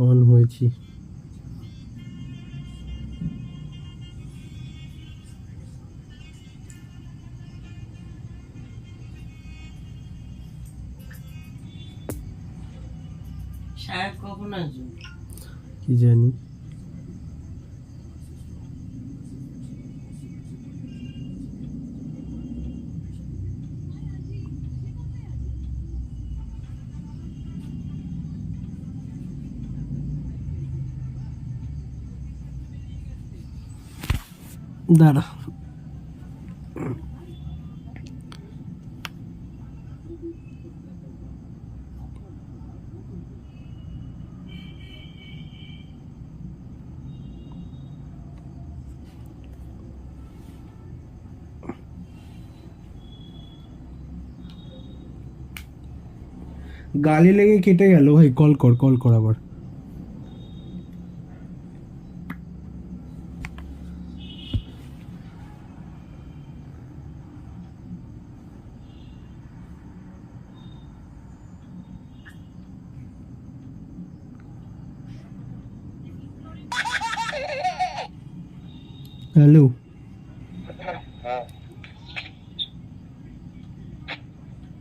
On হয়েছি। সাহেব কখন আসবে? কি জানি। দাঁড়া, গালি লেগে কেটে গেল ভাই। কল কর, কল কর আবার। হ্যালো। हाँ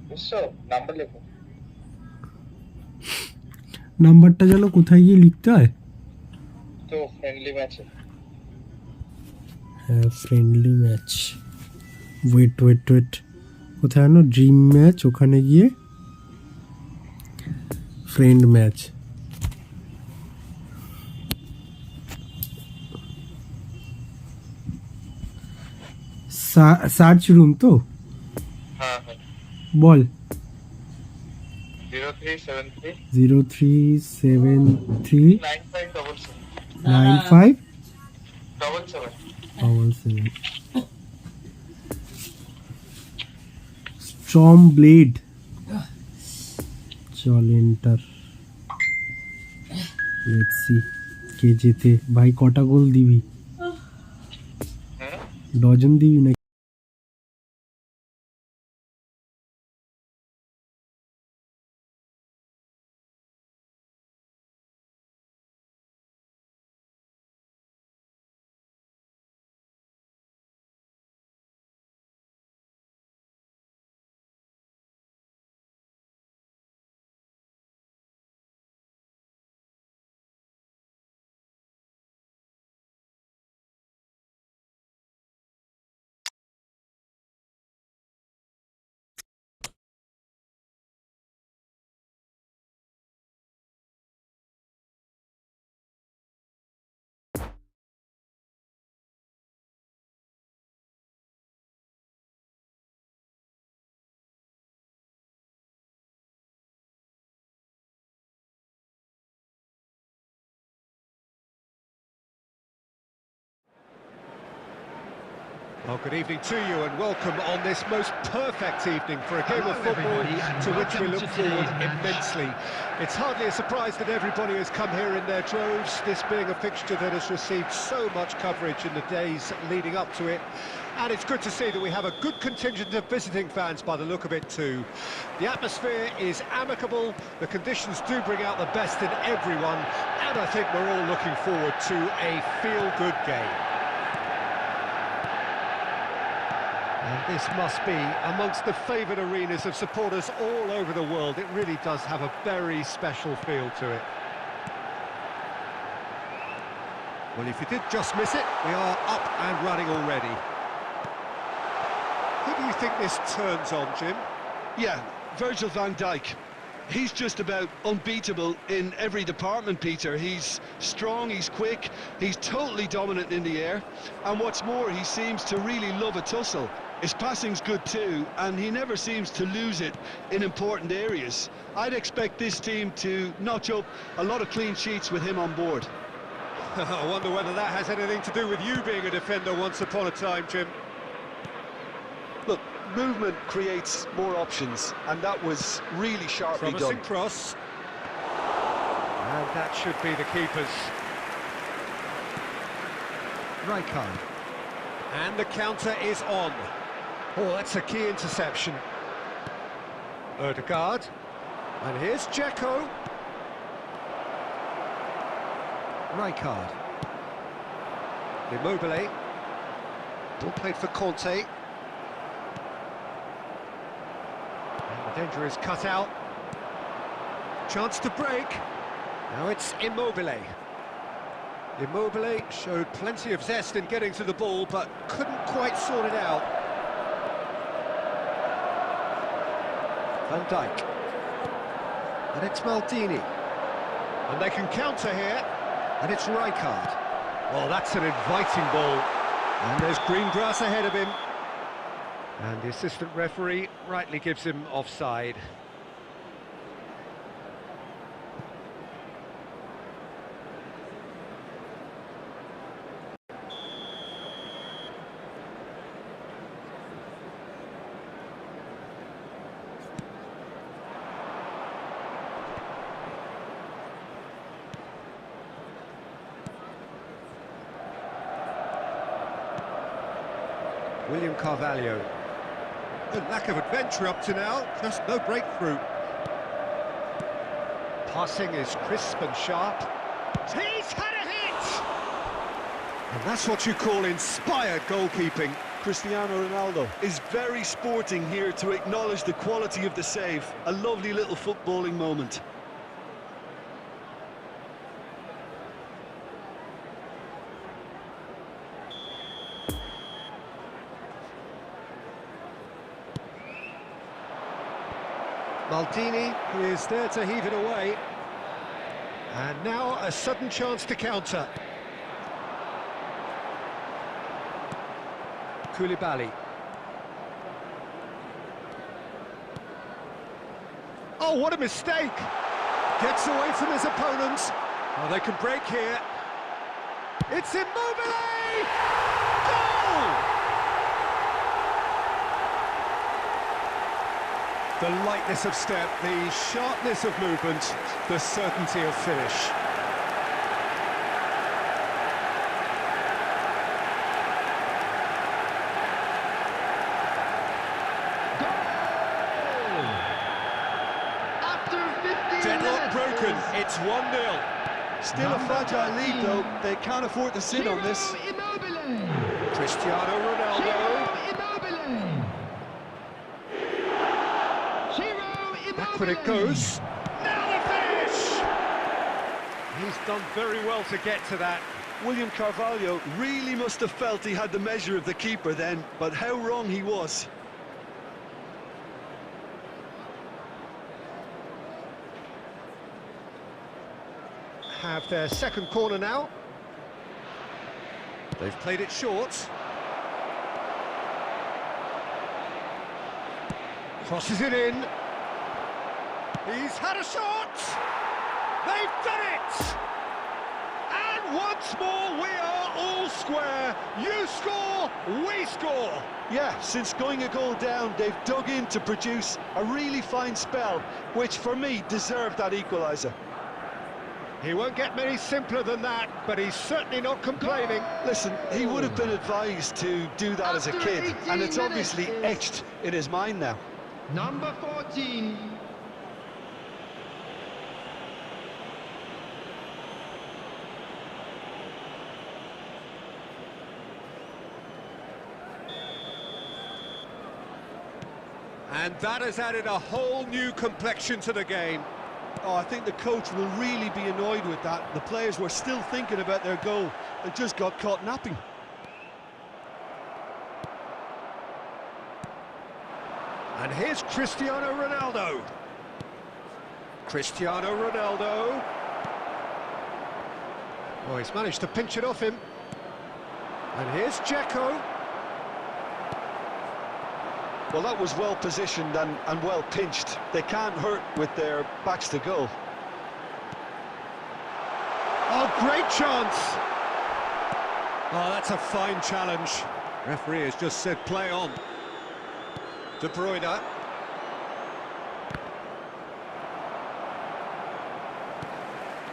বুঝছো নাম্বার লেখো নাম্বারটা যেন কোথায় গিয়ে লিখতে হয়? তো ফ্রেন্ডলি ম্যাচে হ্যাঁ, friendly match. Wait wait wait, কোথায় যেন ড্রিম ম্যাচ, ওখানে গিয়ে ফ্রেন্ড ম্যাচ। সার্চ রুম তো? হ্যাঁ হ্যাঁ বল। 0373 0373 9577 9577 স্ট্রম ব্লেড। চল এন্টার। লেটস সি কে জেতে। ভাই কটা গোল দিবি? হ্যাঁ ডজন দিবি না? Well, good evening to you and welcome on this most perfect evening for a game of football to which we look forward immensely. It's hardly a surprise that everybody has come here in their droves, this being a fixture that has received so much coverage in the days leading up to it. And it's good to see that we have a good contingent of visiting fans by the look of it too. The atmosphere is amicable, the conditions do bring out the best in everyone, and I think we're all looking forward to a feel-good game. And this must be amongst the favoured arenas of supporters all over the world. It really does have a very special feel to it. Well, if you did just miss it, we are up and running already. Who do you think this turns on, Jim? Yeah, Virgil van Dijk. He's just about unbeatable in every department, Peter. He's strong, he's quick, he's totally dominant in the air. And what's more, he seems to really love a tussle. His passing's good too, and he never seems to lose it in important areas. I'd expect this team to notch up a lot of clean sheets with him on board. I wonder whether that has anything to do with you being a defender once upon a time, Jim. Look, movement creates more options, and that was really sharply Promising done. cross. And that should be the keeper's. Rijkaard. And the counter is on. Oh, that's a key interception. Ødegaard. And here's Dzeko. Rijkaard. Immobile. Ball played for Conte. And the danger is cut out. Chance to break. Now it's Immobile. Immobile showed plenty of zest in getting to the ball, but couldn't quite sort it out. Van Dijk. And it's Maldini. And they can counter here. And it's Rijkaard. Well, that's an inviting ball. And there's green grass ahead of him. And the assistant referee rightly gives him offside. William Carvalho. A lack of adventure up to now, just no breakthrough. Passing is crisp and sharp. He's had a hit! And that's what you call inspired goalkeeping. Cristiano Ronaldo is very sporting here to acknowledge the quality of the save. A lovely little footballing moment. Maldini is there to heave it away. And now a sudden chance to counter. Koulibaly. Oh, what a mistake! Gets away from his opponents. Oh, they can break here. It's Immobile! Goal! The lightness of step, the sharpness of movement, the certainty of finish. Deadlock broken, it's 1-0. Still a fragile lead though, they can't afford to sit on this. Cristiano Ronaldo. Back it goes. Now the finish! He's done very well to get to that. William Carvalho really must have felt he had the measure of the keeper then, but how wrong he was. Have their second corner now. They've played it short. Crosses it in. He's had a shot! They've done it! And once more we are all square. You score, we score! Yeah, since going a goal down, they've dug in to produce a really fine spell, which for me deserved that equaliser. He won't get many simpler than that, but he's certainly not complaining. Listen, he would have been advised to do that as a kid, and it's obviously etched in his mind now. Number 14. And that has added a whole new complexion to the game. Oh, I think the coach will really be annoyed with that. The players were still thinking about their goal. They just got caught napping. And here's Cristiano Ronaldo. Cristiano Ronaldo. Oh, he's managed to pinch it off him. And here's Dzeko. Well, that was well positioned and well pinched. They can't hurt with their backs to goal. Oh, great chance! Oh, that's a fine challenge. Referee has just said play on. De Bruyne.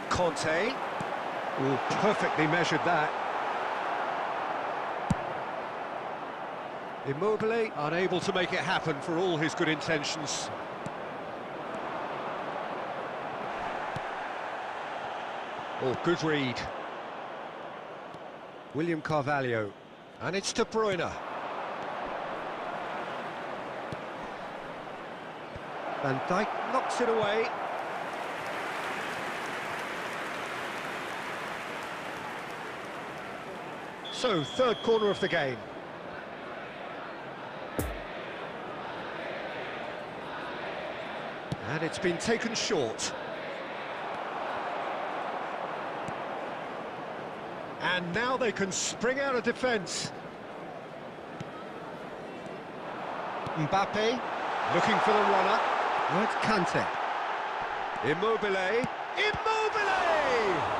Conte. Oh, perfectly measured that. Immobile unable to make it happen for all his good intentions. Oh, good read. William Carvalho. And it's De Bruyne. Van Dijk knocks it away. So, third corner of the game. And it's been taken short. And now they can spring out of defence. Mbappe, looking for the runner. Oh, it's Kante. Immobile. Immobile!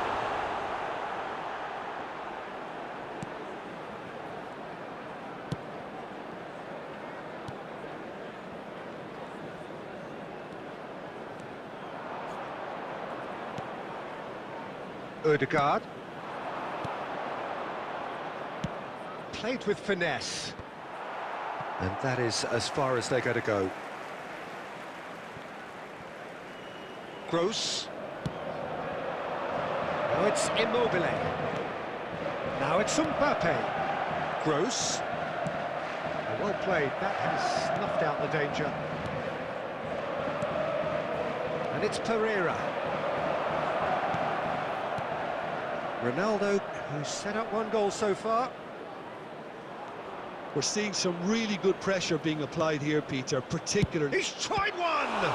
Ødegaard. Played with finesse. And that is as far as they're going to go. Gross. Now it's Immobile. Now it's Mbappe. Gross. Well played. That has snuffed out the danger. And it's Pereira. Ronaldo, who's set up one goal so far. We're seeing some really good pressure being applied here, Peter, particularly... He's tried one!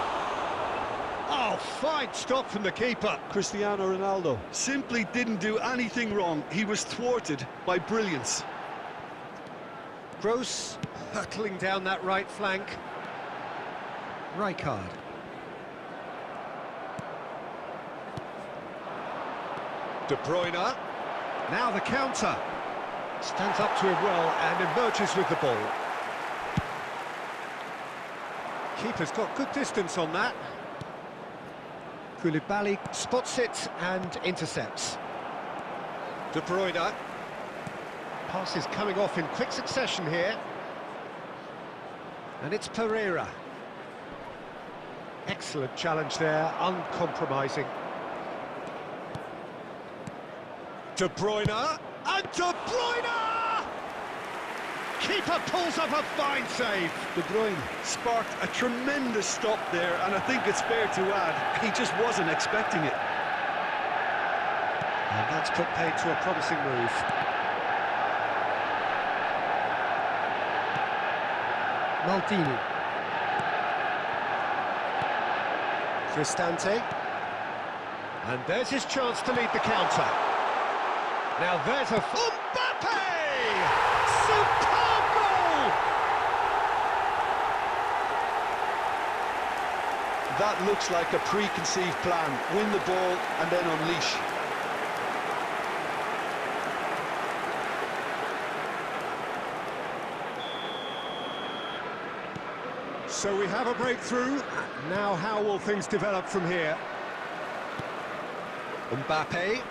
Oh, fine stop from the keeper. Cristiano Ronaldo simply didn't do anything wrong. He was thwarted by brilliance. Gross hurtling down that right flank. Rijkaard. De Bruyne. Now the counter. Stands up to him well and emerges with the ball. Keeper's got good distance on that. Koulibaly spots it and intercepts. De Bruyne. Passes coming off in quick succession here. And it's Pereira. Excellent challenge there, uncompromising. De Bruyne. And De Bruyne! Keeper pulls up a fine save. De Bruyne sparked a tremendous stop there, and I think it's fair to add, he just wasn't expecting it. And that's put paid to a promising move. Maldini. Cristante. And there's his chance to lead the counter. Now there's a... Mbappe! Superb goal! That looks like a preconceived plan. Win the ball and then unleash. So we have a breakthrough. Now how will things develop from here? Mbappe.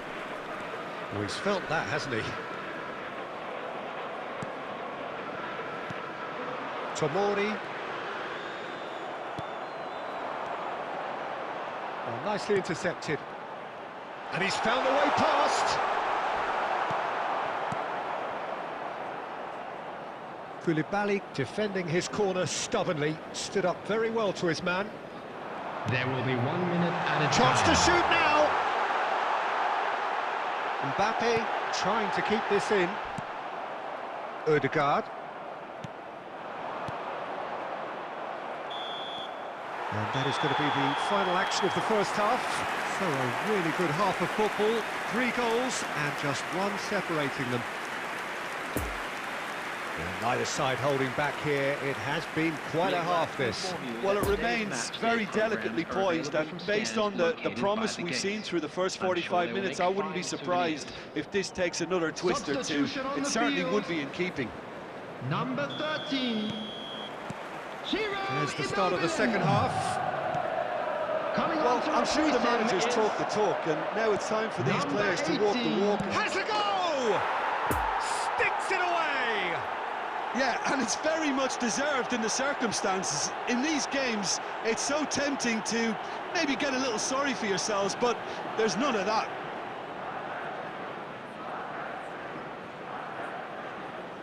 Oh, he's felt that, hasn't he? Tomori. Well, nicely intercepted. And he's found a way past. Koulibaly defending his corner stubbornly. Stood up very well to his man. There will be 1 minute at a Chance time. to shoot now! Mbappe trying to keep this in. Ødegaard. And that is going to be the final action of the first half. So a really good half of football. 3 goals and just one separating them. And neither side holding back here. It has been quite a half, this. Well, it remains very delicately poised, and based on the promise we've seen through the first 45 minutes, I wouldn't be surprised if this takes another twist or two. It certainly would be in keeping. Number 13. Here's the start of the second half. Well, I'm sure the managers talk the talk, and now it's time for these players to walk the walk. Has a go! Sticks it away! Yeah, and it's very much deserved in the circumstances. In these games, it's so tempting to maybe get a little sorry for yourselves, but there's none of that.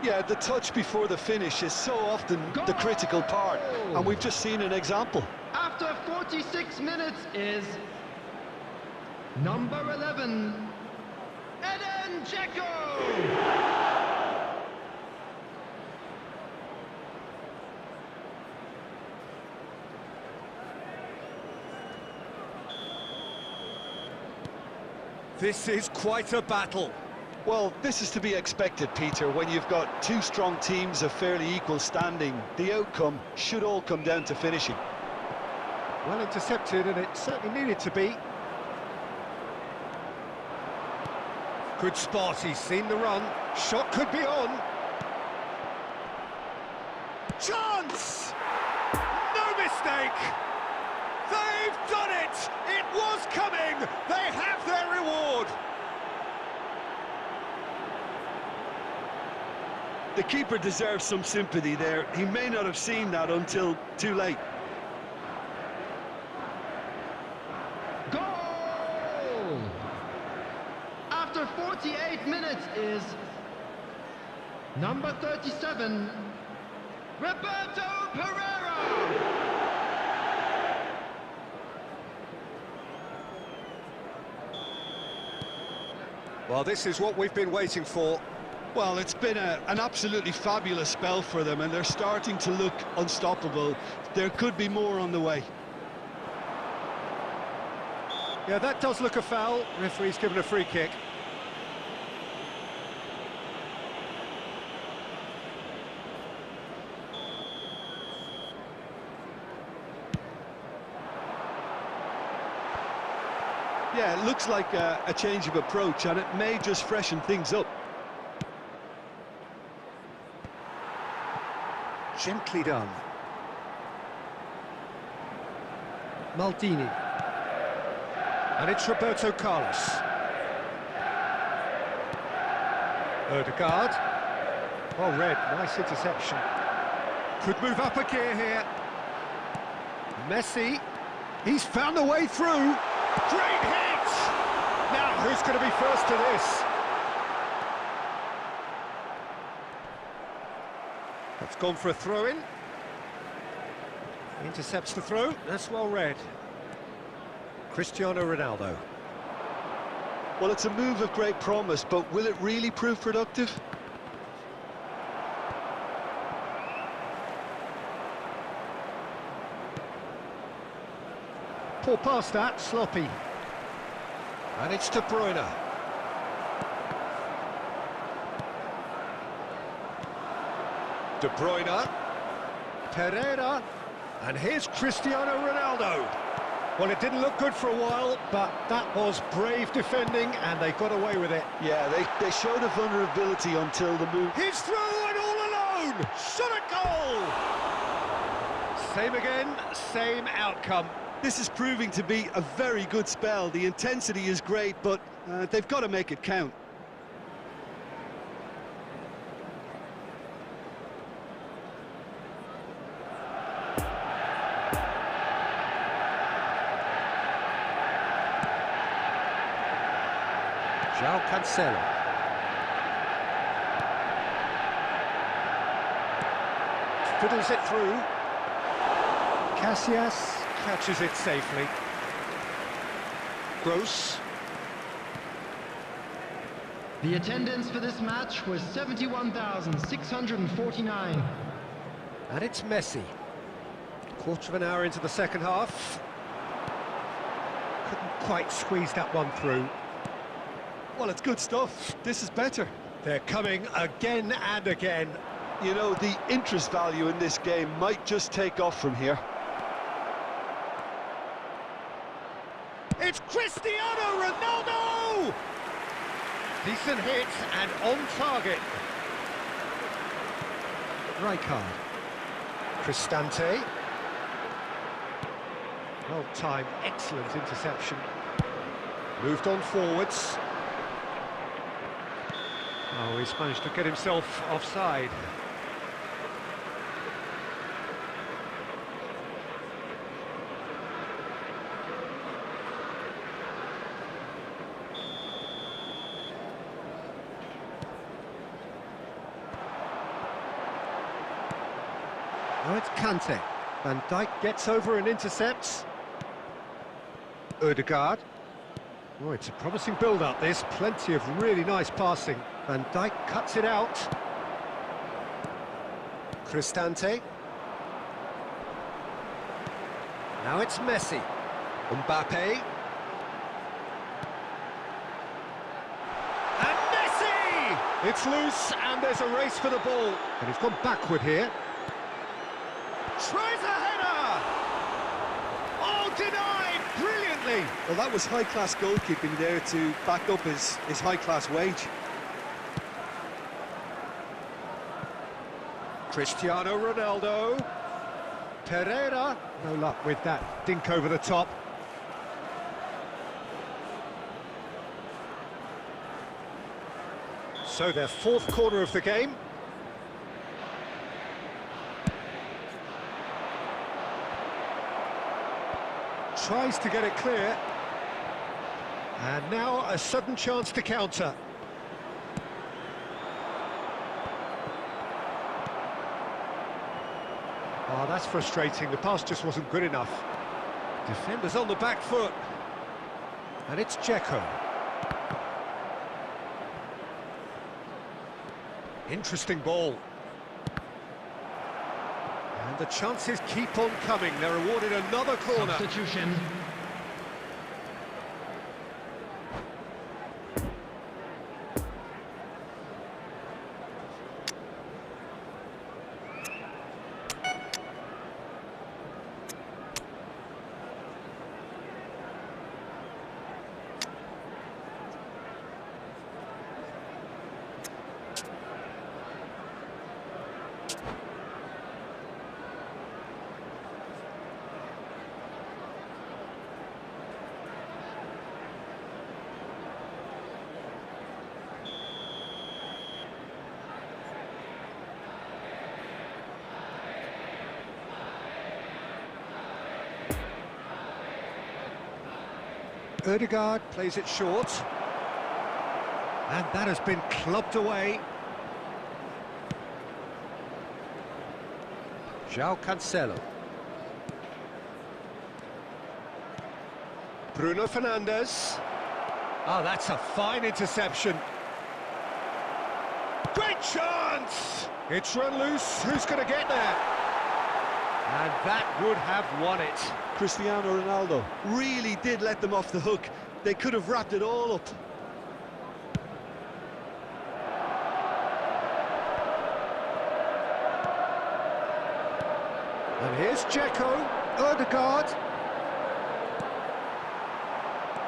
Yeah, the touch before the finish is so often the critical part, and we've just seen an example. After 46 minutes is number 11, Eden Dzeko. This is quite a battle. Well, this is to be expected, Peter. When you've got two strong teams of fairly equal standing, the outcome should all come down to finishing. Well intercepted, and it certainly needed to be. Good spot, he's seen the run. Shot could be on. Chance! No mistake! They've done it! It was coming! They have their reward! The keeper deserves some sympathy there. He may not have seen that until too late. Goal! After 48 minutes is number 37, Roberto Pereira. Well, this is what we've been waiting for. Well, it's been an absolutely fabulous spell for them, and they're starting to look unstoppable. There could be more on the way. Yeah, that does look a foul. Referee's given a free kick. Yeah, it looks like a change of approach, and it may just freshen things up. Gently done. Maldini. And it's Roberto Carlos. Odegaard. Oh, red, nice interception. Could move up a gear here. Messi. He's found a way through. Great hit! Now, who's going to be first to this? That's gone for a throw-in. Intercepts the throw. That's well read. Cristiano Ronaldo. Well, it's a move of great promise, but will it really prove productive? Poor pass that, sloppy. And it's De Bruyne. De Bruyne. Pereira. And here's Cristiano Ronaldo. Well, it didn't look good for a while, but that was brave defending, and they got away with it. Yeah, they showed a vulnerability until the move. He's through and all alone! Shot a goal! Same again, same outcome. This is proving to be a very good spell. The intensity is great, but they've got to make it count. João Cancelo. Fiddles it through. Casillas catches it safely. Gross. The attendance for this match was 71,649. And it's Messi. Quarter of an hour into the second half. Couldn't quite squeeze that one through. Well, it's good stuff. This is better. They're coming again and again. You know, the interest value in this game might just take off from here. It's Cristiano Ronaldo! Decent hit and on target. Rijkaard. Cristante. Well timed, excellent interception. Moved on forwards. Oh, he's managed to get himself offside. Now it's Kante. Van Dijk gets over and intercepts. Ødegaard. Oh, it's a promising build-up, this. Plenty of really nice passing. Van Dijk cuts it out. Cristante. Now it's Messi. Mbappe. And Messi! It's loose, and there's a race for the ball. And he's gone backward here. Tries a header! Oh, denied! Brilliantly! Well, that was high-class goalkeeping there to back up his high-class wage. Cristiano Ronaldo. Pereira. No luck with that dink over the top. So their fourth corner of the game. Tries to get it clear. And now a sudden chance to counter. Oh, that's frustrating. The pass just wasn't good enough. Defenders on the back foot. And it's Dzeko. Interesting ball. And the chances keep on coming. They're awarded another corner. Substitution. Ødegaard plays it short. And that has been clubbed away. João Cancelo. Bruno Fernandes. Oh, that's a fine interception. Great chance! It's run loose. Who's going to get there? And that would have won it. Cristiano Ronaldo really did let them off the hook. They could have wrapped it all up. And here's Dzeko, Ødegaard.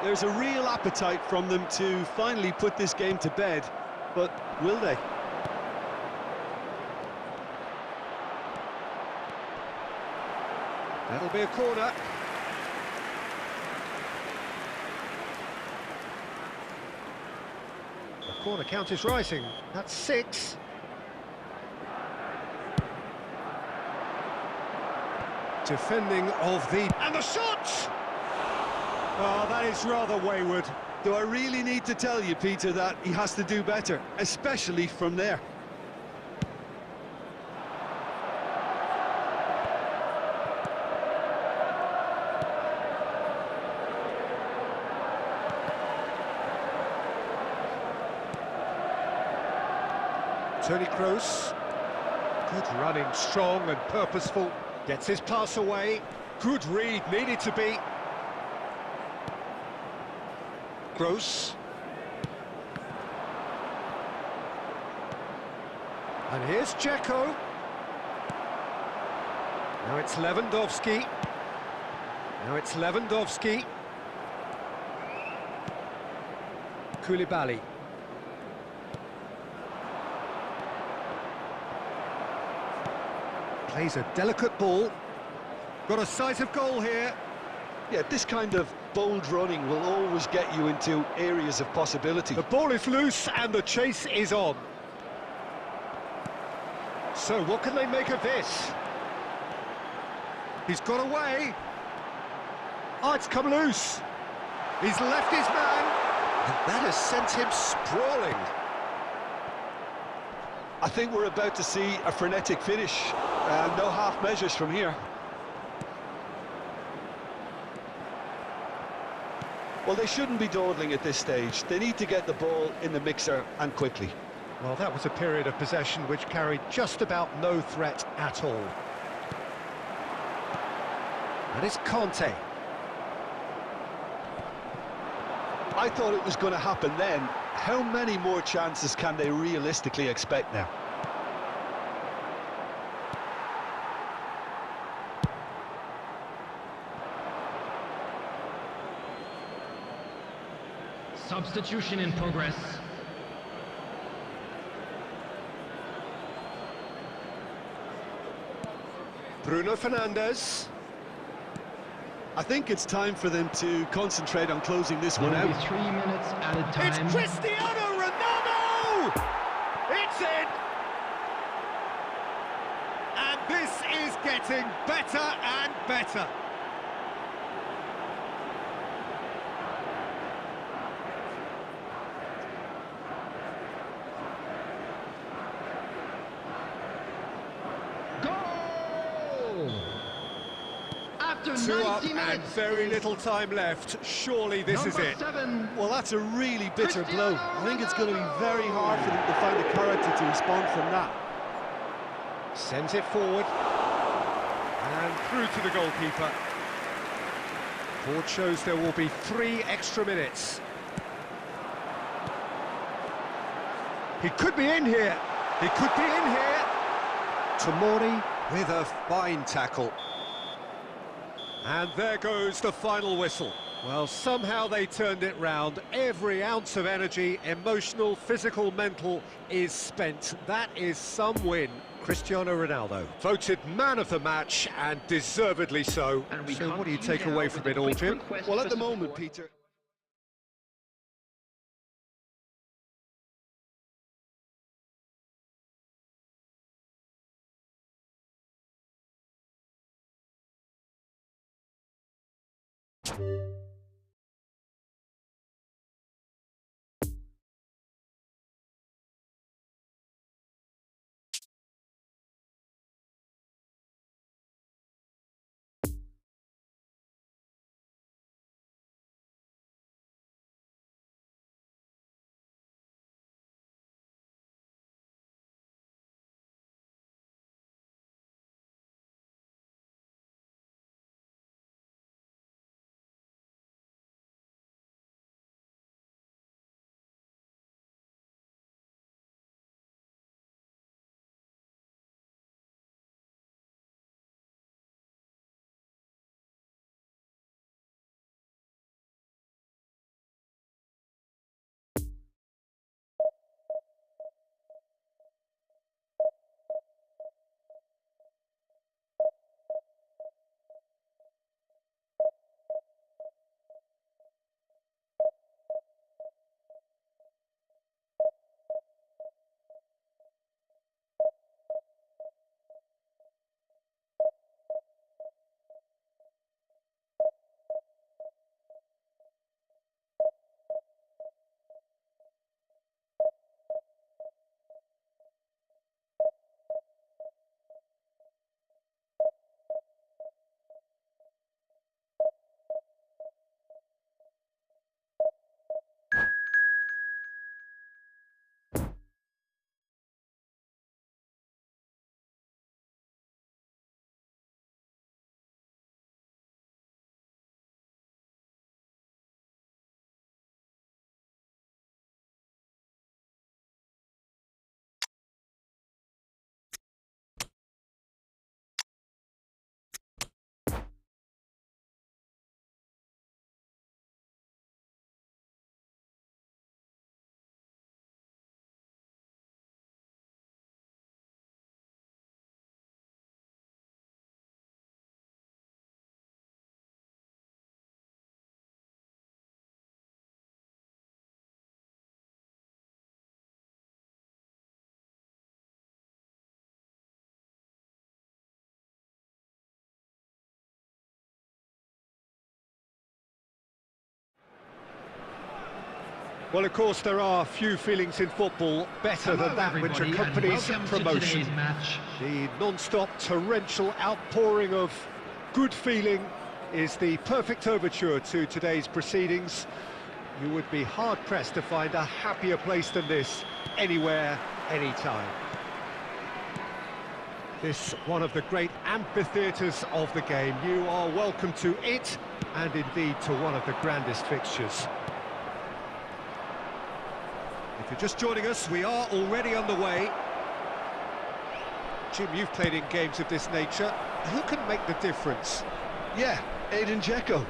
There's a real appetite from them to finally put this game to bed, but will they? That'll be a corner. The corner count is rising. That's 6. Defending of the... And the shot! Oh, that is rather wayward. Do I really need to tell you, Peter, that he has to do better, especially from there? Toni Kroos. Good running, strong and purposeful. Gets his pass away. Good read, needed to be. Kroos. And here's Dzeko. Now it's Lewandowski. Now it's Lewandowski. Koulibaly. Plays a delicate ball. Got a sight of goal here. Yeah, this kind of bold running will always get you into areas of possibility. The ball is loose and the chase is on. So what can they make of this? He's got away. Oh, it's come loose. He's left his man. And that has sent him sprawling. I think we're about to see a frenetic finish. No half measures from here. Well, they shouldn't be dawdling at this stage. They need to get the ball in the mixer and quickly. Well, that was a period of possession which carried just about no threat at all. And it's Conte. I thought it was going to happen then. How many more chances can they realistically expect now? Substitution in progress. Bruno Fernandes. I think it's time for them to concentrate on closing this one Only out. 3 minutes at a time. It's Cristiano Ronaldo! It's in! And this is getting better and better. Goal! After Two 90 up and minutes. very little time left. Surely this is Number it. 7. Well, that's a really bitter Cristiano blow. I think it's going to be very hard for them to find the character to respond from that. Sends it forward. And through to the goalkeeper. Board shows there will be 3 extra minutes. He could be in here. He could be in here. Tomori with a fine tackle. And there goes the final whistle. Well, somehow they turned it round. Every ounce of energy, emotional, physical, mental, is spent. That is some win. Cristiano Ronaldo voted man of the match, and deservedly so. So what do you take away from it all, Jim? Well, at the moment, Peter, Well, of course, there are few feelings in football better than that which Everybody, and accompanies welcome to promotion. today's match. The non-stop torrential outpouring of good feeling is the perfect overture to today's proceedings. You would be hard-pressed to find a happier place than this, anywhere, anytime. This one of the great amphitheatres of the game. You are welcome to it, and indeed to one of the grandest fixtures. If you're just joining us, we are already underway. Jim, you've played in games of this nature. Who can make the difference? Yeah, Aiden Dzeko.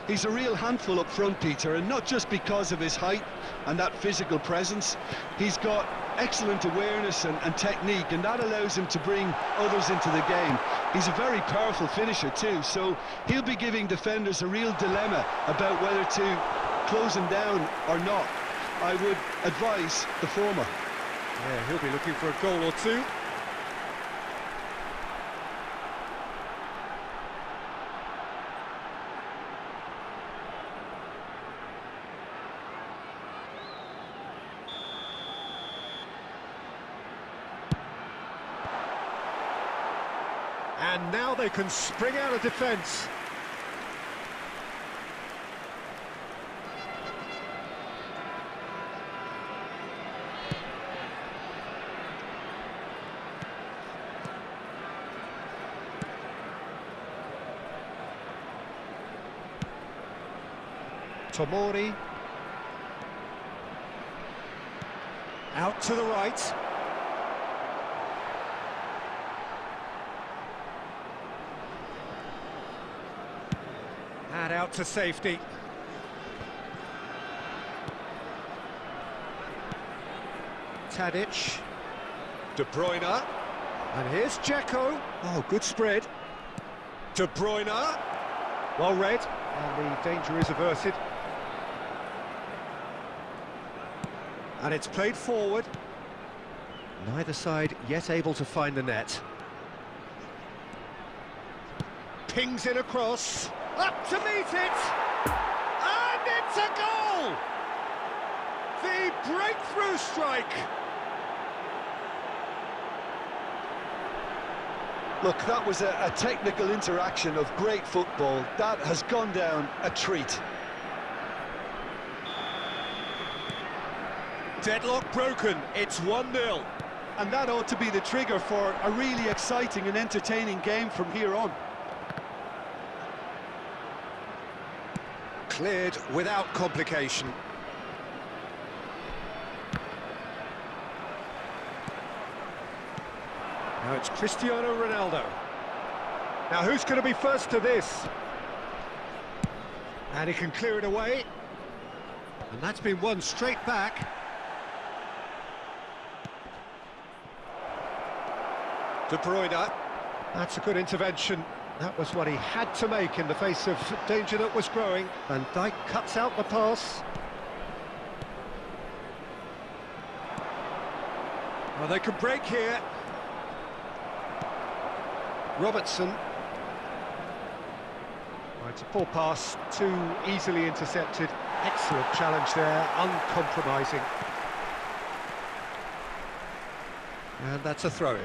He's a real handful up front, Peter, and not just because of his height and that physical presence. He's got excellent awareness and technique, and that allows him to bring others into the game. He's a very powerful finisher too, so he'll be giving defenders a real dilemma about whether to close him down or not. I would advise the former. Yeah, he'll be looking for a goal or two. And now they can spring out of defence. Tomori. Out to the right. And out to safety. Tadic. De Bruyne. And here's Dzeko. Oh, good spread. De Bruyne. Well read. And the danger is averted. And it's played forward. Neither side yet able to find the net. Pings it across. Up to meet it! And it's a goal! The breakthrough strike! Look, that was a technical interaction of great football. That has gone down a treat. Deadlock broken, it's 1-0. And that ought to be the trigger for a really exciting and entertaining game from here on. Cleared without complication. Now it's Cristiano Ronaldo. Now who's going to be first to this? And he can clear it away. And that's been won straight back. De Bruyne. That's a good intervention. That was what he had to make in the face of danger that was growing. And Dijk cuts out the pass. Well, they can break here. Robertson. Well, it's a poor pass, too easily intercepted. Excellent challenge there, uncompromising. And that's a throw-in.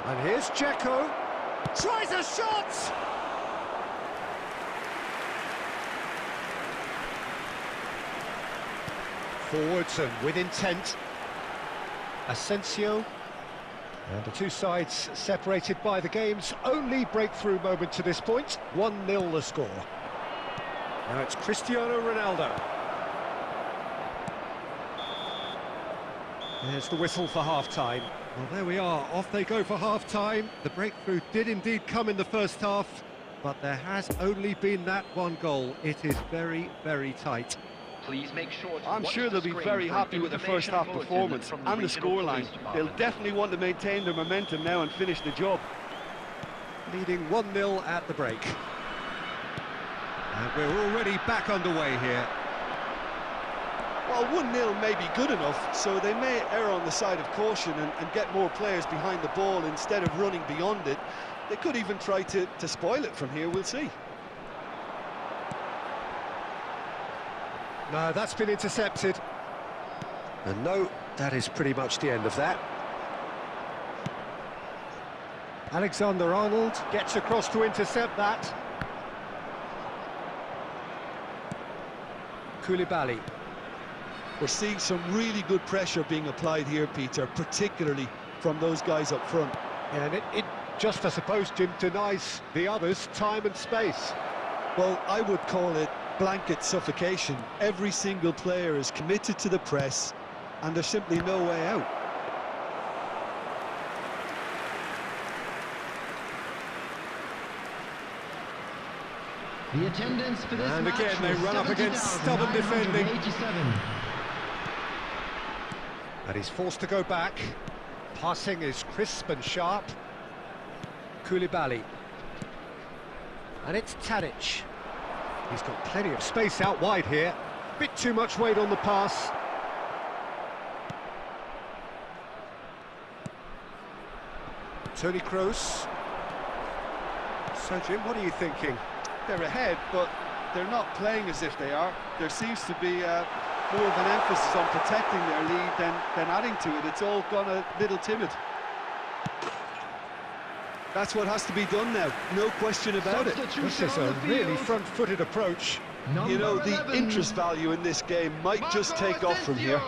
And here's Dzeko. Tries a shot! Forwards and with intent. Asensio. And the two sides separated by the game's only breakthrough moment to this point. 1-0 the score. Now it's Cristiano Ronaldo. There's the whistle for half-time. Well, there we are, off they go for half-time. The breakthrough did indeed come in the first half, but there has only been that one goal. It is very, very tight. Please make sure to I'm watch sure they'll the be screen very for happy with the first half information performance bulletin and the from regional scoreline. police They'll department. definitely want to maintain their momentum now and finish the job. Leading 1-0 at the break. And we're already back underway here. Well, 1-0 may be good enough, so they may err on the side of caution and get more players behind the ball instead of running beyond it. They could even try to spoil it from here, we'll see. No, that's been intercepted. And no, that is pretty much the end of that. Alexander-Arnold gets across to intercept that. Koulibaly. We're seeing some really good pressure being applied here, Peter, particularly from those guys up front. Yeah, and it just, I suppose, Jim, denies the others time and space. Well, I would call it blanket suffocation. Every single player is committed to the press, and there's simply no way out. The attendance for this And match again, they was run up against stubborn defending. 70,987. And he's forced to go back. Passing is crisp and sharp. Koulibaly. And it's Tadic. He's got plenty of space out wide here. Bit too much weight on the pass. Toni Kroos. So, Jim, what are you thinking? They're ahead, but they're not playing as if they are. There seems to be more of an emphasis on protecting their lead than adding to it. It's all gone a little timid. That's what has to be done now, no question about it. This is a really front-footed approach. You know, the 11, interest value in this game might just take off from here.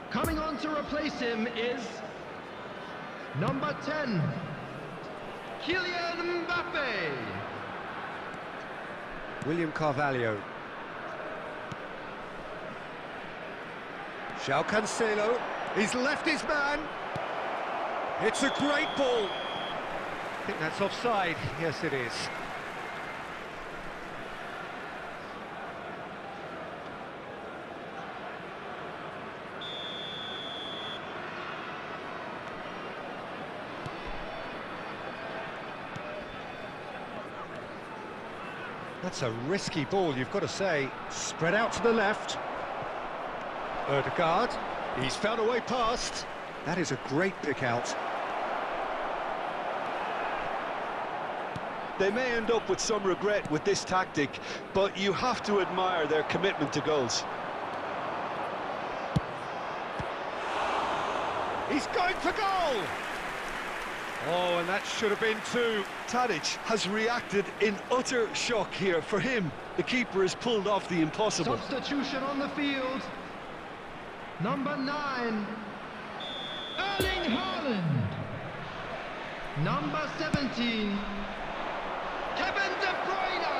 Coming on to replace him is number 10, Kylian Mbappe. William Carvalho. João Cancelo. He's left his man. It's a great ball. I think that's offside. Yes, it is. That's a risky ball, you've got to say. Spread out to the left. Ødegaard. He's found a way past. That is a great pick out. They may end up with some regret with this tactic, but you have to admire their commitment to goals. He's going for goal! Oh, and that should have been two. Tadic has reacted in utter shock here. For him, the keeper has pulled off the impossible. Substitution on the field. Number 9, Erling Haaland. Number 17, Kevin De Bruyne.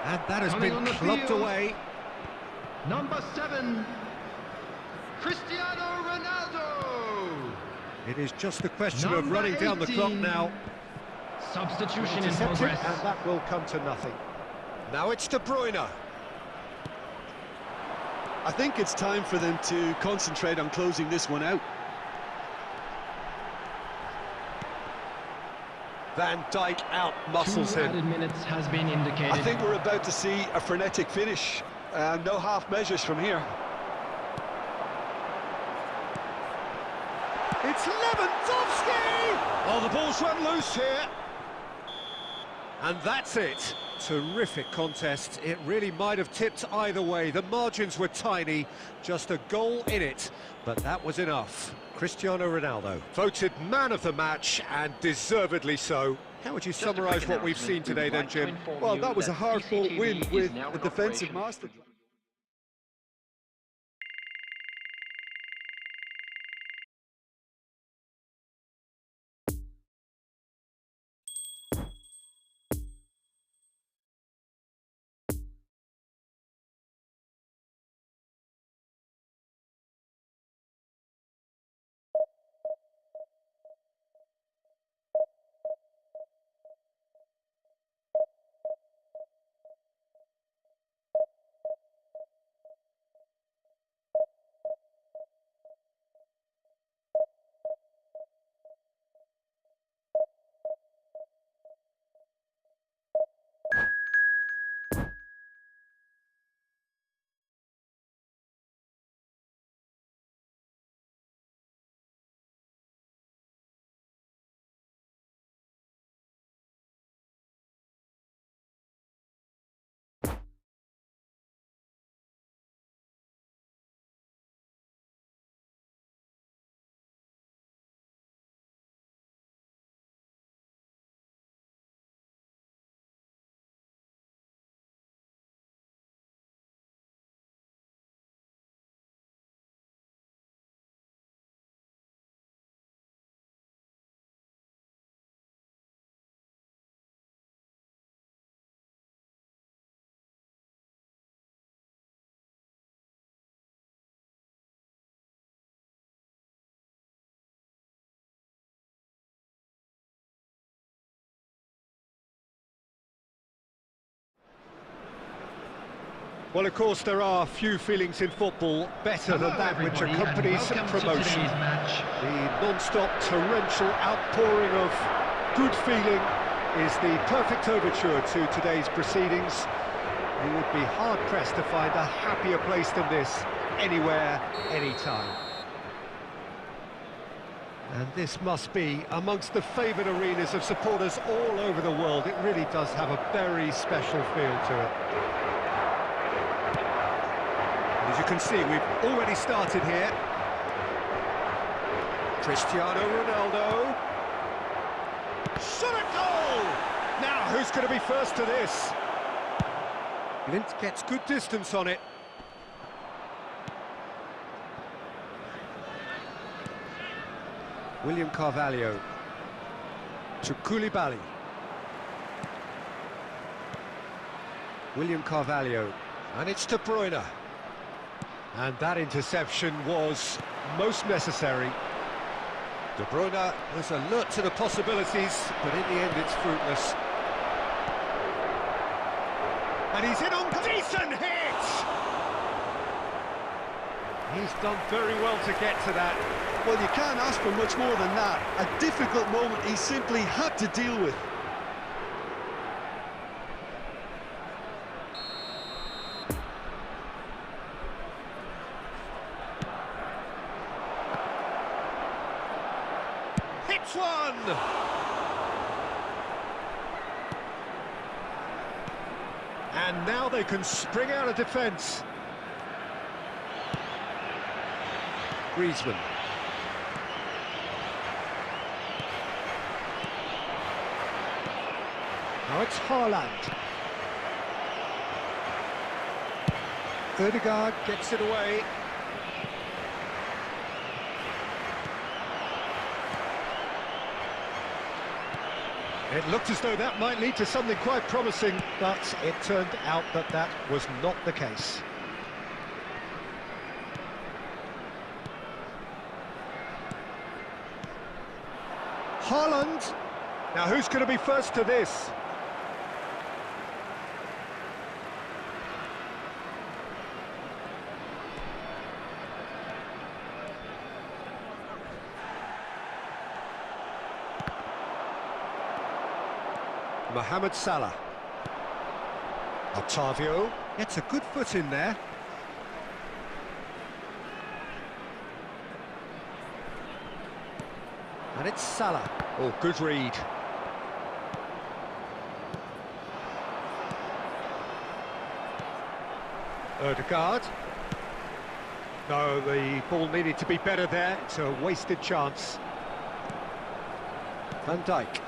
And that has Coming been on the clubbed field. away. Number 7, Cristiano Ronaldo. It is just a question of Number running down the clock 18. now. Substitution in Intercepted, progress. and that will come to nothing. Now it's De Bruyne. I think it's time for them to concentrate on closing this one out. Van Dijk out muscles 2 him. added minutes has been indicated. I think we're about to see a frenetic finish. No half measures from here. It's Lewandowski! Oh, the ball's run loose here. And that's it. Terrific contest. It really might have tipped either way. The margins were tiny, just a goal in it, but that was enough. Cristiano Ronaldo, voted man of the match, and deservedly so. How would you summarise what we've seen today then, Jim? Well, that was a hard-fought win with a defensive masterclass. Well, of course, there are few feelings in football better than that which everybody, and accompanies welcome to promotion. today's match. The non-stop torrential outpouring of good feeling is the perfect overture to today's proceedings. You would be hard-pressed to find a happier place than this, anywhere, anytime. And this must be amongst the favoured arenas of supporters all over the world. It really does have a very special feel to it. As you can see, we've already started here. Cristiano Ronaldo. Shot a goal! Now, who's going to be first to this? Lint gets good distance on it. William Carvalho to Koulibaly. William Carvalho, and it's De Bruyne. And that interception was most necessary. De Bruyne was alert to the possibilities, but in the end it's fruitless. And he's in on decent hit! He's done very well to get to that. Well, you can't ask for much more than that. A difficult moment he simply had to deal with. Hits one! And now they can spring out of defence. Griezmann. Now it's Haaland. Ødegaard gets it away. It looked as though that might lead to something quite promising, but it turned out that that was not the case. Haaland. Now who's going to be first to this? Mohamed Salah. Octavio gets a good foot in there. And it's Salah. Oh, good read. Ødegaard. No, the ball needed to be better there. It's a wasted chance. Van Dijk.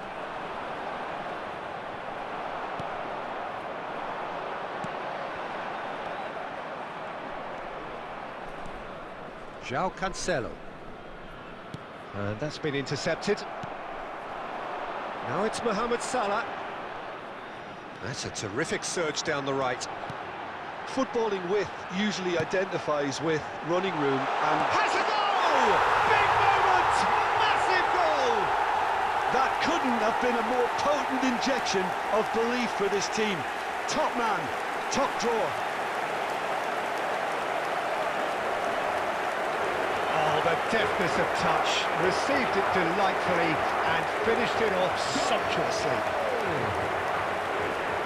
João Cancelo. And that's been intercepted. Now it's Mohamed Salah. That's a terrific surge down the right. Footballing width usually identifies with running room and... Has a goal! Big moment! Massive goal! That couldn't have been a more potent injection of belief for this team. Top man, top drawer. Oh, the deftness of touch. Received it delightfully and finished it off sumptuously.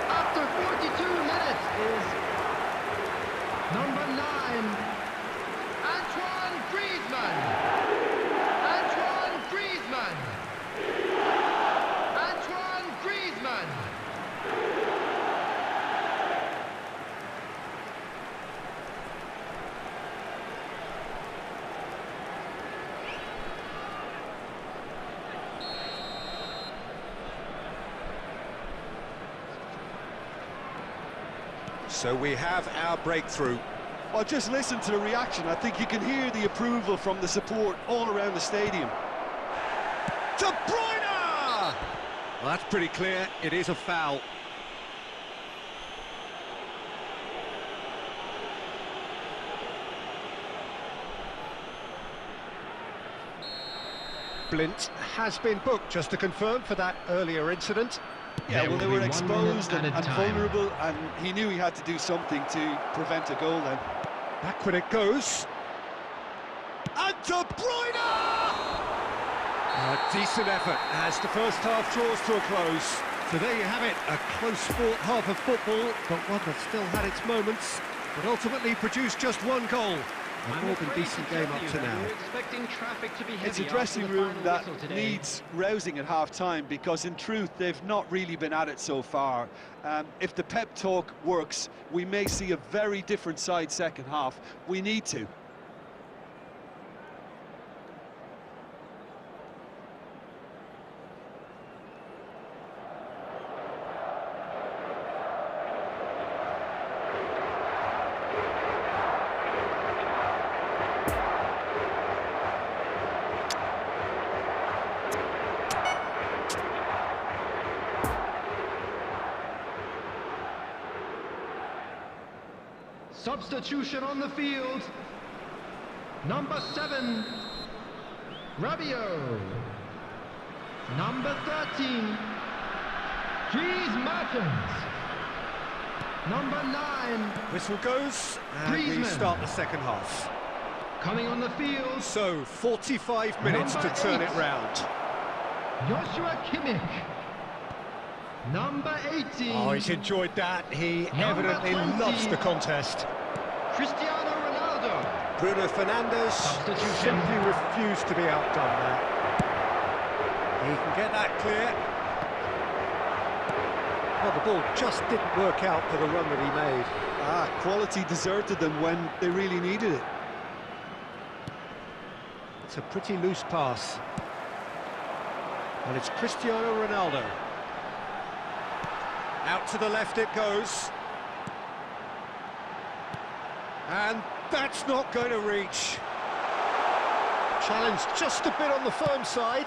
After 42 minutes is number 9, Antoine Griezmann. Antoine Griezmann. Antoine Griezmann. So we have our breakthrough. Well, just listen to the reaction. I think you can hear the approval from the support all around the stadium. De Bruyne! Well, that's pretty clear. It is a foul. Blint has been booked, just to confirm, for that earlier incident. Yeah, There well, they will were be 1 exposed minute and added time. vulnerable, and he knew he had to do something to prevent a goal then. Backward it goes. And De Bruyne! A decent effort as the first half draws to a close. So there you have it, a close-fought half of football, but one that still had its moments, but ultimately produced just one goal. A more than decent game up to now. It's a dressing room that needs rousing at half-time, because in truth they've not really been at it so far. If the pep talk works, we may see a very different side second half. We need to. Substitution on the field. Number 7, Rabiot. Number 13, Dries Mertens. Number 9, Whistle goes, and we Griezmann. start the second half. Coming on the field, So, 45 minutes Number to turn 8. it round. Joshua Kimmich. Number 18, Oh, he's enjoyed that. He Number evidently 20. loves the contest. Cristiano Ronaldo. Bruno Fernandes Substitution. simply refused to be outdone there. He can get that clear. Well, the ball just didn't work out for the run that he made. Quality deserted them when they really needed it. It's a pretty loose pass. And it's Cristiano Ronaldo. Out to the left it goes. And that's not going to reach. Challenge just a bit on the firm side.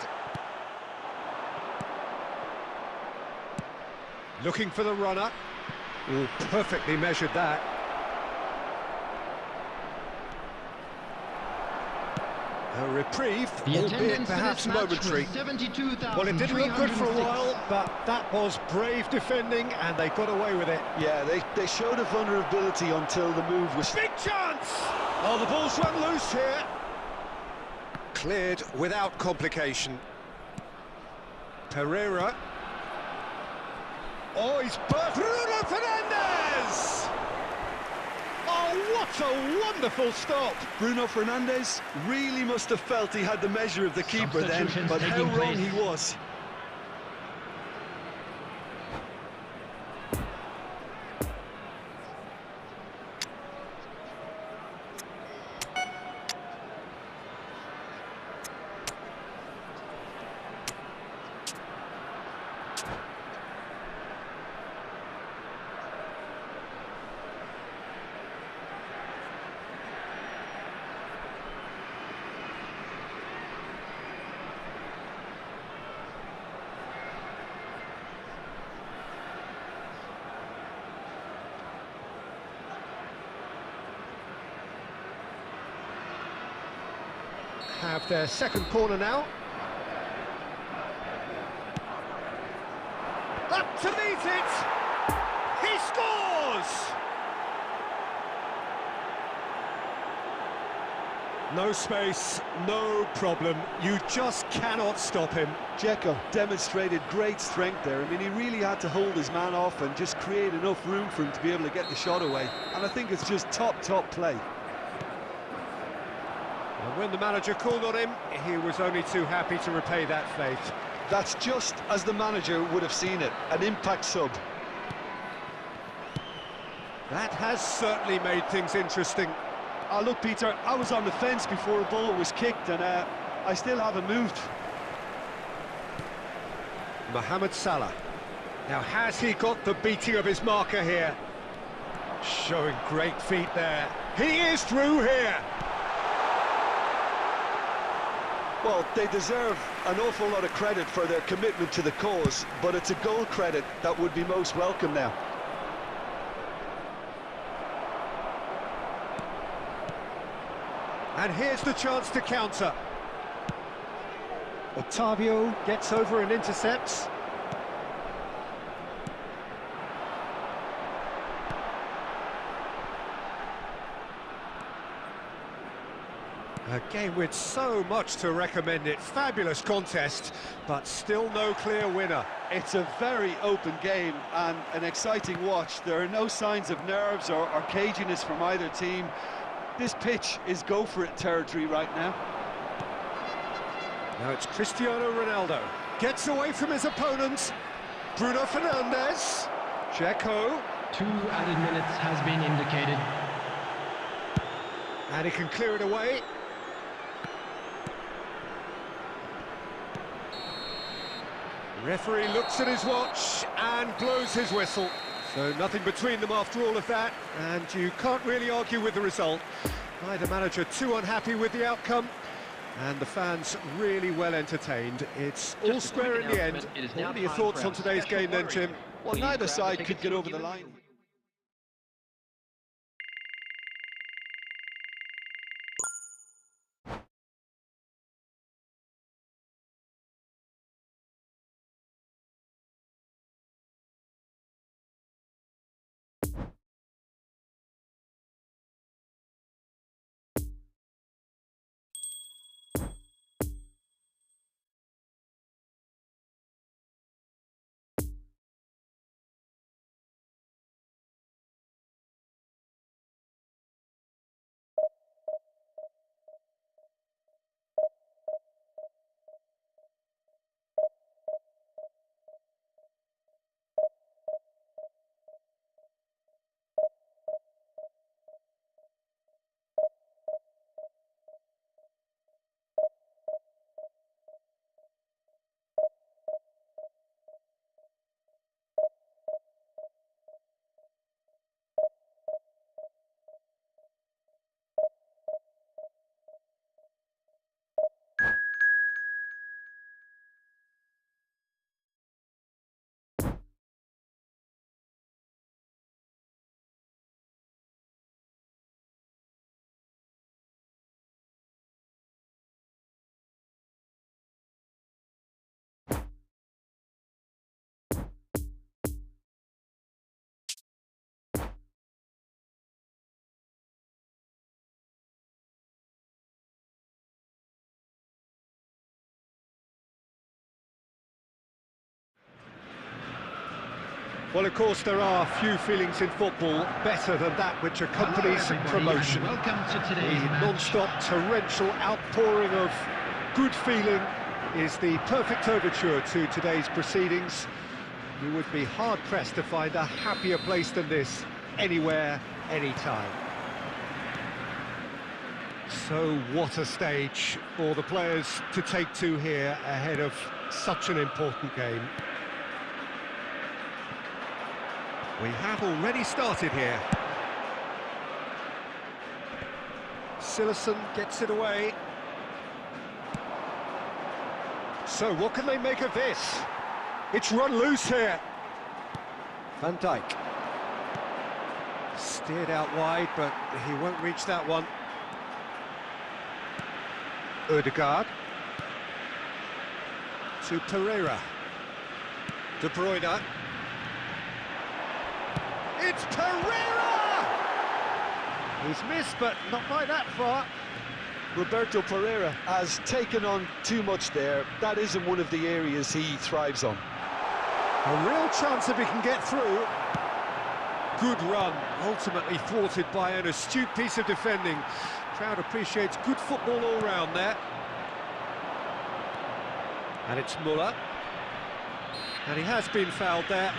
Looking for the runner. Oh, perfectly measured that. A reprieve, The albeit attendance for perhaps this match momentary. was 72,306. Well, it didn't look good for a while, but that was brave defending, and they got away with it. Yeah, they showed a vulnerability until the move was... Big chance! Oh, the ball's run loose here. Cleared without complication. Pereira. Oh, he's burst. Bruno Fernandes! Oh, what a wonderful stop! Bruno Fernandes really must have felt he had the measure of the keeper then, Substitutions but how taking wrong place. he was. Have their second corner now. Up to meet it! He scores! No space, no problem. You just cannot stop him. Dzeko demonstrated great strength there. I mean, he really had to hold his man off and just create enough room for him to be able to get the shot away. And I think it's just top play. And when the manager called on him, he was only too happy to repay that faith. That's just as the manager would have seen it, an impact sub. That has certainly made things interesting. Look, Peter, I was on the fence before a ball was kicked, and I still haven't moved. Mohamed Salah. Now, has he got the beating of his marker here? Showing great feet there. He is through here. Well, they deserve an awful lot of credit for their commitment to the cause, but it's a goal credit that would be most welcome now. And here's the chance to counter. Otavio gets over and intercepts. A game with so much to recommend it. Fabulous contest, but still no clear winner. It's a very open game and an exciting watch. There are no signs of nerves or caginess from either team. This pitch is go-for-it territory right now. Now it's Cristiano Ronaldo. Gets away from his opponents. Bruno Fernandes. Dzeko. 2 added minutes has been indicated. And he can clear it away. Referee looks at his watch and blows his whistle. So nothing between them after all of that, and you can't really argue with the result. Neither manager too unhappy with the outcome, and the fans really well entertained. It's all square in the end. What are your thoughts on today's game then, Jim? Well, neither side could get over the line. Well, of course, there are few feelings in football better than that which accompanies promotion. Welcome to today's The match. non-stop torrential outpouring of good feeling is the perfect overture to today's proceedings. You would be hard-pressed to find a happier place than this, anywhere, anytime. So what a stage for the players to take to here ahead of such an important game. We have already started here. Silerson gets it away. So what can they make of this? It's run loose here. Van Dijk. Steered out wide, but he won't reach that one. Ødegaard. To Pereira. De Bruyne. It's Pereira! He's missed, but not by that far. Roberto Pereira has taken on too much there. That isn't one of the areas he thrives on. A real chance if he can get through. Good run, ultimately thwarted by an astute piece of defending. Crowd appreciates good football all round there. And it's Muller. And he has been fouled there.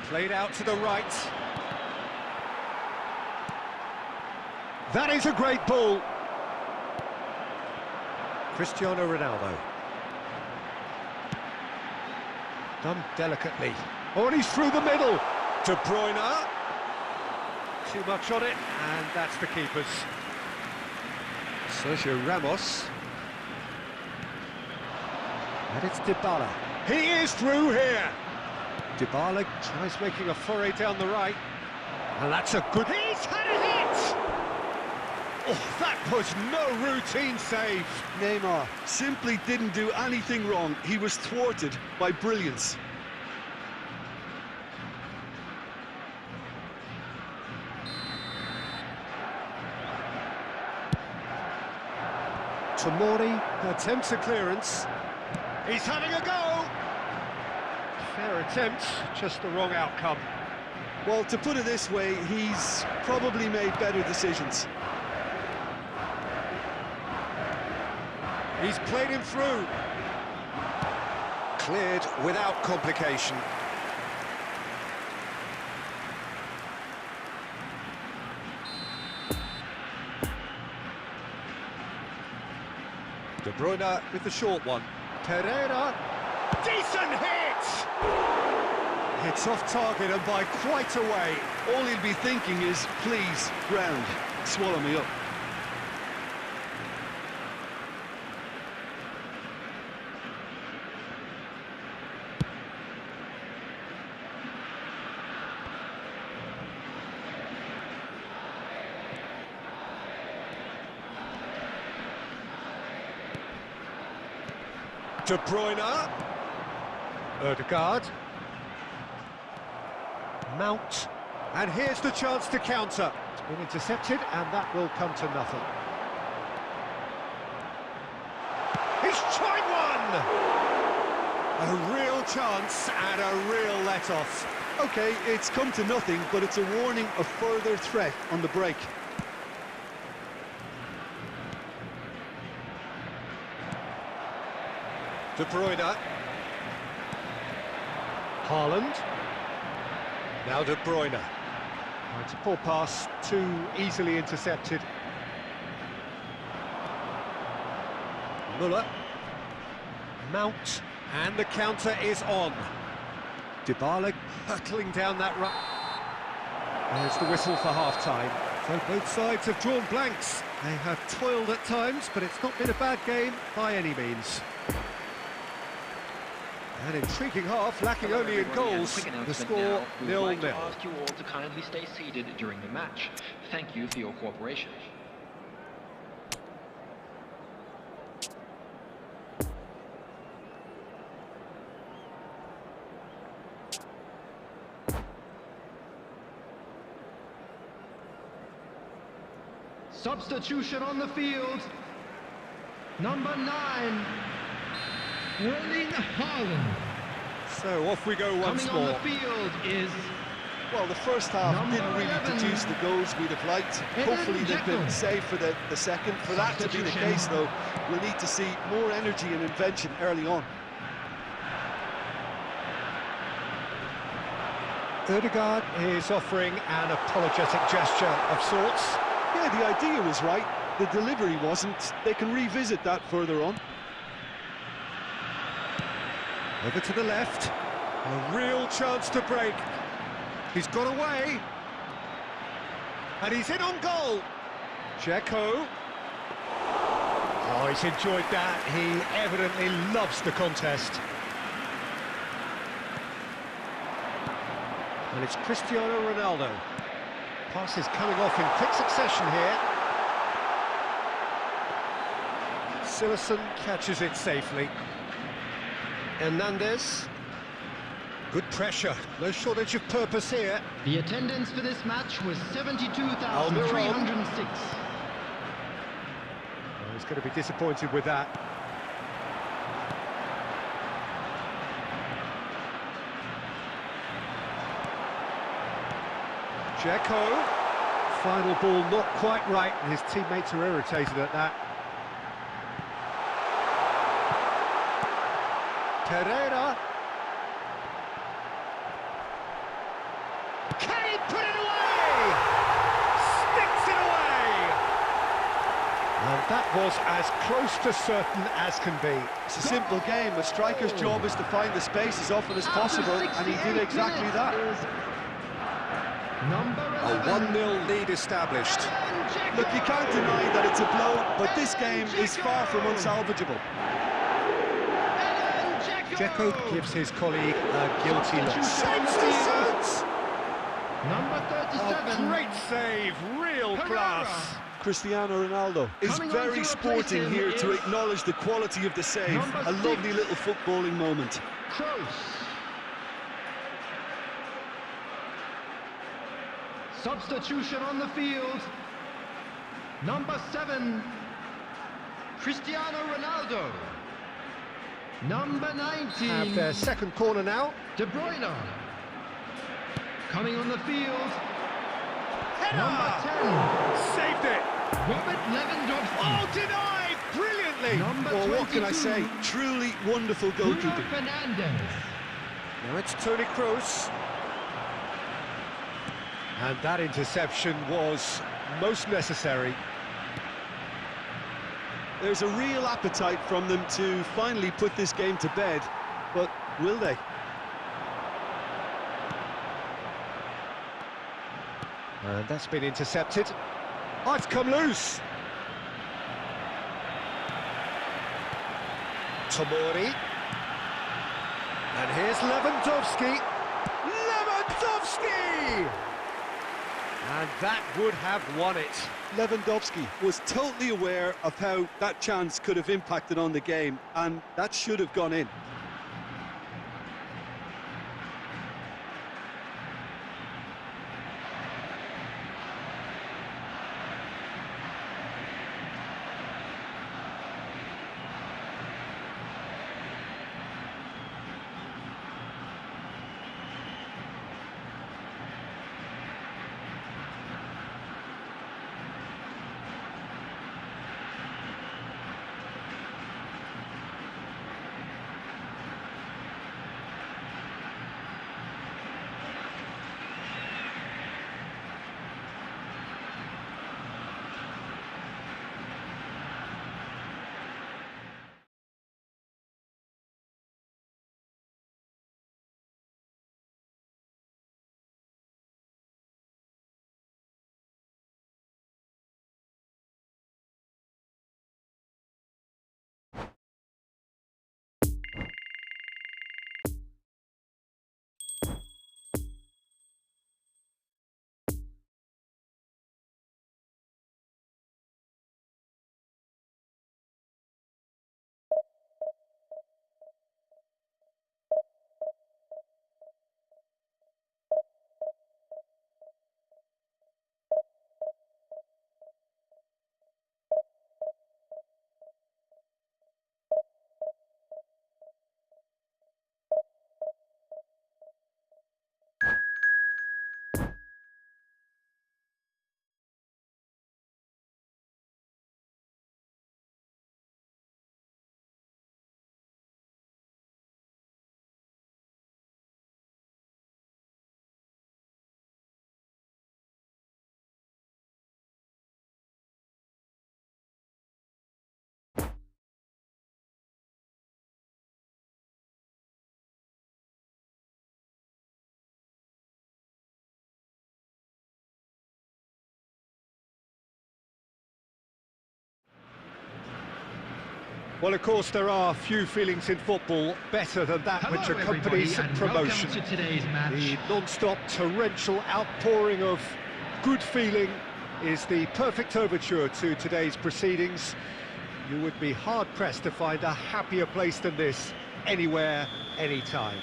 Played out to the right. That is a great ball. Cristiano Ronaldo. Done delicately. Oh, and he's through the middle. De Bruyne. Too much on it, and that's the keeper's. Sergio Ramos. And it's Dybala. He is through here. Dybala tries making a foray down the right. And that's a good... He's had a hit! Oh, that was no routine save. Neymar simply didn't do anything wrong. He was thwarted by brilliance. Tomori attempts a clearance. He's having a go! Fair attempt, just the wrong outcome. Well, to put it this way, he's probably made better decisions. He's played him through. Cleared without complication. De Bruyne with the short one. Pereira. Decent hit! Hits off target and by quite a way. All he'll be thinking is, please, ground, swallow me up. De Bruyne. Ødegaard. Mount. And here's the chance to counter. It's been intercepted, and that will come to nothing. He's tried one! A real chance and a real let-off. Okay, it's come to nothing, but it's a warning of further threat on the break. De Bruyne. Haaland. Now De Bruyne. It's a poor pass, too easily intercepted. Müller. Mount. And the counter is on. Dybala hurtling down that run. There's the whistle for half-time. So both sides have drawn blanks. They have toiled at times, but it's not been a bad game by any means. An intriguing half, lacking only in goals. The score 0-0. We would like to ask you all to kindly stay seated during the match. Thank you for your cooperation. Substitution on the field. Number 9. Erling Haaland. So off we go once Coming on more. the field is Well, the first half Number didn't really 11. produce the goals we'd have liked. Eden Hopefully they've been Dzeko. saved for the second. For that to be the Substitution. case, though, we'll need to see more energy and invention early on. Ødegaard is offering an apologetic gesture of sorts. Yeah, the idea was right. The delivery wasn't. They can revisit that further on. Over to the left. A real chance to break. He's got away. And he's in on goal. Dzeko. Oh, he's enjoyed that. He evidently loves the contest. And it's Cristiano Ronaldo. Passes coming off in quick succession here. Silerson catches it safely. Hernandez. Good pressure, no shortage of purpose here. the attendance for this match was Almiron. 72,306. Oh, he's going to be disappointed with that. Dzeko. Final ball not quite right, and his teammates are irritated at that. Pereira. Can he put it away? Sticks it away! And that was as close to certain as can be. It's a simple game. A striker's job is to find the space as often as possible, and he did exactly that. Number A 11. 1-0 lead established. Look, you can't deny that it's a blow, but this game is far from unsalvageable. Dzeko gives his colleague a guilty look. Number 37. Great save, real class. Cristiano Ronaldo is Coming on very to replace sporting him here to is acknowledge the quality of the save. number A lovely 6. little footballing moment. Kroos. Substitution on the field. Number 7. Cristiano Ronaldo. Number 19. Have their second corner now. De Bruyne. Coming on the field. Header! Number 10. Saved it! Robert Lewandowski. Oh, denied! Brilliantly! Number Well, what can I 22. say? Truly wonderful Bruno goalkeeping. Fernandes. Now it's Toni Kroos. And that interception was most necessary. There's a real appetite from them to finally put this game to bed, but will they? And that's been intercepted. Oh, it's come loose. Tomori. And here's Lewandowski. Lewandowski! And that would have won it. Lewandowski was totally aware of how that chance could have impacted on the game, and that should have gone in. Well, of course, there are few feelings in football better than that Hello, which accompanies everybody, and promotion. welcome to today's match. The non-stop torrential outpouring of good feeling is the perfect overture to today's proceedings. You would be hard-pressed to find a happier place than this, anywhere, anytime.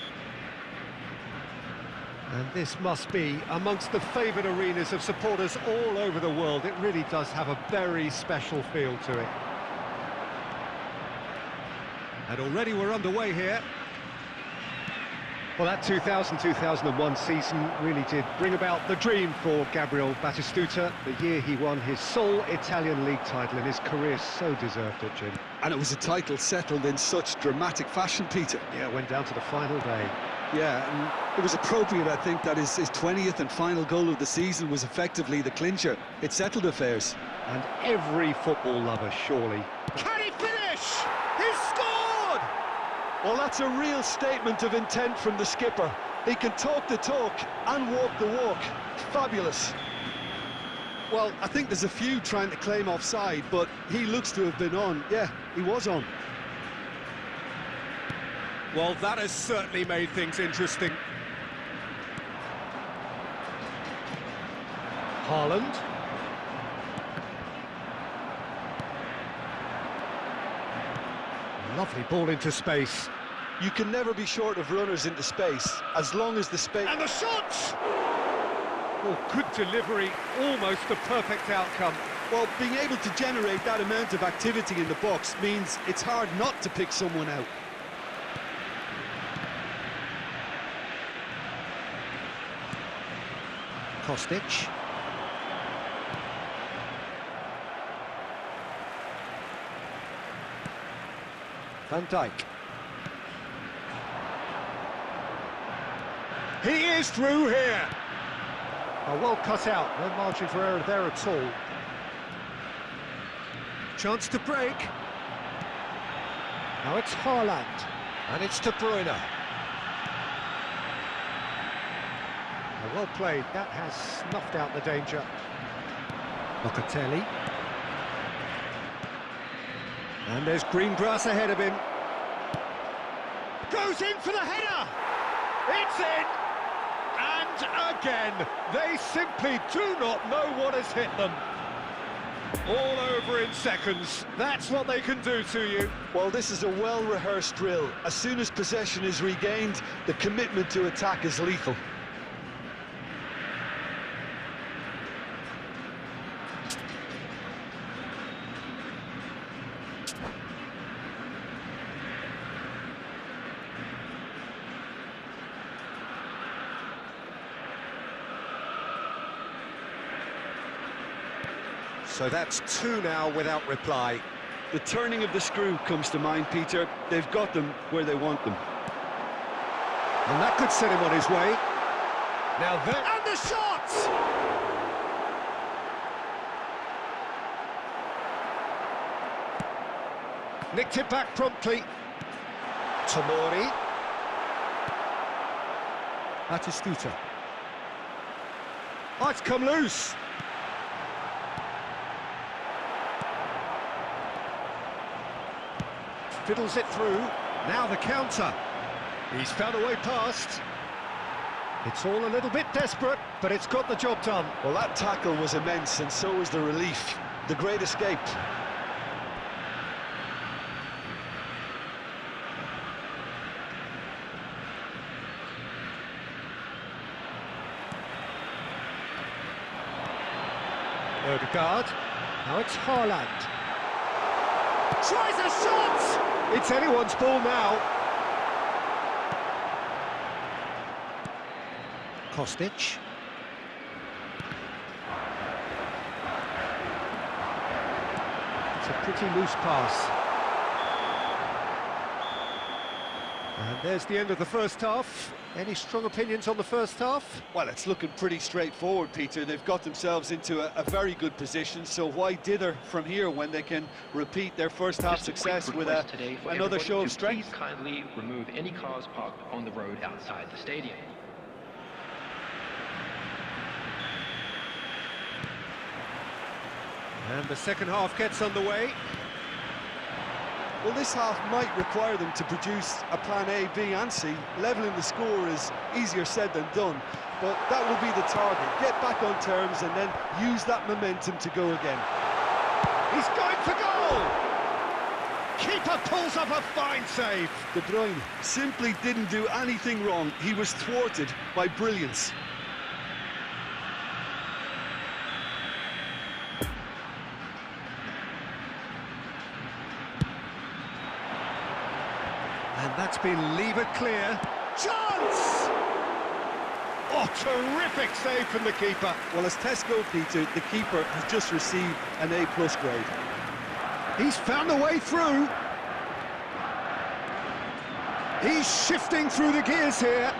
And this must be amongst the favoured arenas of supporters all over the world. It really does have a very special feel to it. And already we're underway here. Well, that 2000-2001 season really did bring about the dream for Gabriel Batistuta. The year he won his sole Italian league title in his career, so deserved it, Jim. And it was a title settled in such dramatic fashion, Peter. Yeah, went down to the final day. Yeah, and it was appropriate, I think, that his 20th and final goal of the season was effectively the clincher. It settled affairs. And every football lover, surely. Can he finish? He's scored! Well, that's a real statement of intent from the skipper. He can talk the talk and walk the walk. Fabulous. Well, I think there's a few trying to claim offside, but he looks to have been on. Yeah, he was on. Well, that has certainly made things interesting. Haaland. Lovely ball into space. You can never be short of runners into space, as long as the space... And the shot! Oh, good delivery, almost the perfect outcome. Well, being able to generate that amount of activity in the box means it's hard not to pick someone out. Kostic. Van Dijk. He is through here. Oh, well cut out. No margin for error there at all. Chance to break. Now it's Haaland. And it's De Bruyne. Oh, well played. That has snuffed out the danger. Locatelli. And there's green grass ahead of him. Goes in for the header! It's in! And again, they simply do not know what has hit them. All over in seconds. That's what they can do to you. Well, this is a well-rehearsed drill. As soon as possession is regained, the commitment to attack is lethal. So that's two now without reply. The turning of the screw comes to mind, Peter. They've got them where they want them. And that could set him on his way. Now then... And the shot! Nicked it back promptly. Tomori. Batistuta. Oh, it's come loose. Fiddles it through. Now the counter. He's found a way past. It's all a little bit desperate, but it's got the job done. Well, that tackle was immense, and so was the relief. The great escape. Odegaard. Now it's Haaland. Tries a shot! It's anyone's ball now. Kostic. It's a pretty loose pass. And there's the end of the first half. Any strong opinions on the first half? Well, it's looking pretty straightforward, Peter. They've got themselves into a very good position, so why dither from here when they can repeat their first half Just a quick success with request today for another everybody show of to strength? Please kindly remove any cars parked on the road outside the stadium. And the second half gets underway. Well, this half might require them to produce a plan A, B and C. Levelling the score is easier said than done, but that will be the target. Get back on terms and then use that momentum to go again. He's going for goal! Keeper pulls up a fine save. De Bruyne simply didn't do anything wrong. He was thwarted by brilliance. And that's been levered clear. Chance! Oh, terrific save from the keeper. Well, as tests go, Peter, the keeper has just received an A+ grade. He's found a way through. He's shifting through the gears here.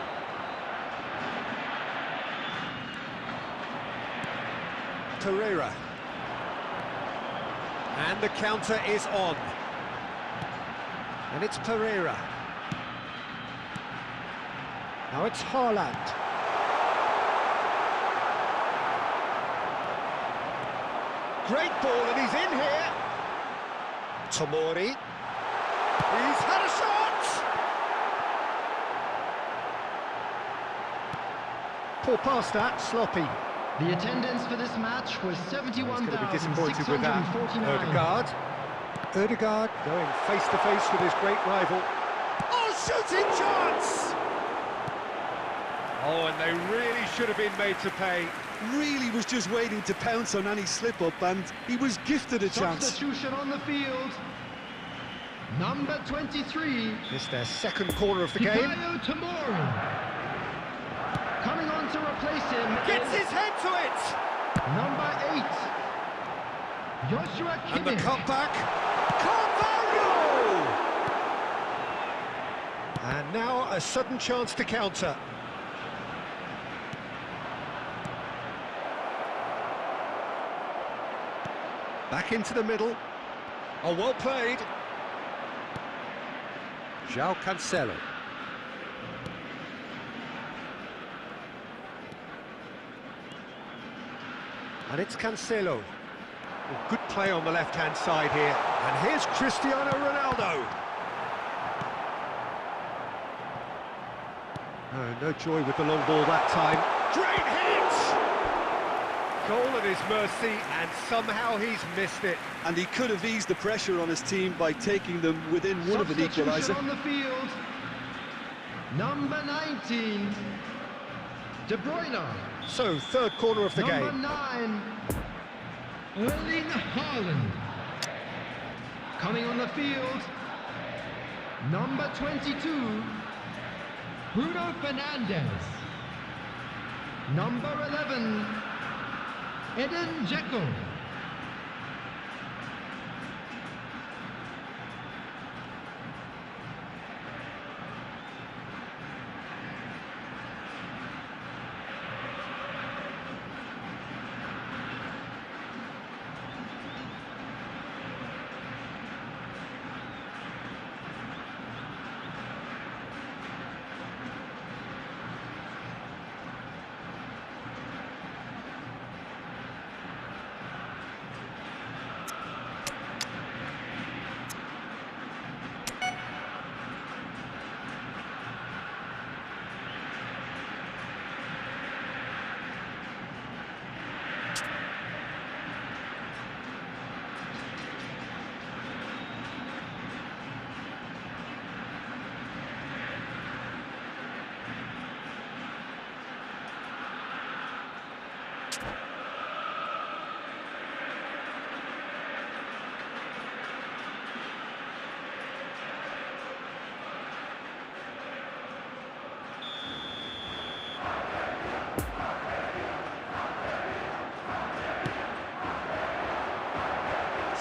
Pereira. And the counter is on. And it's Pereira. Now it's Haaland. Great ball, and he's in here. Tomori. He's had a shot! Poor pass that, sloppy. The attendance for this match was He's going to be disappointed with that. 71,649. Odegaard going face to face with his great rival. Oh, shooting chance! Oh, and they really should have been made to pay. really was just waiting to pounce on any slip-up, and he was gifted a chance. Substitution on the field. Number 23. It's their second corner of the game. Fikayo Tomori. Coming on to replace him. Gets his head to it! Number 8. Joshua Kimmich. And the cutback. Carvalho! And now a sudden chance to counter. Back into the middle. Oh, well played. João Cancelo. And it's Cancelo. Well, good play on the left-hand side here. And here's Cristiano Ronaldo. Oh, no joy with the long ball that time. Great hit! Goal at his mercy, and somehow he's missed it. And he could have eased the pressure on his team by taking them within one of an Substitution equaliser. on the field. Number 19. De Bruyne. So, third corner of the Number game. 9. Erling Haaland. Coming on the field. Number 22. Bruno Fernandes. Number 11. Eden Dzeko.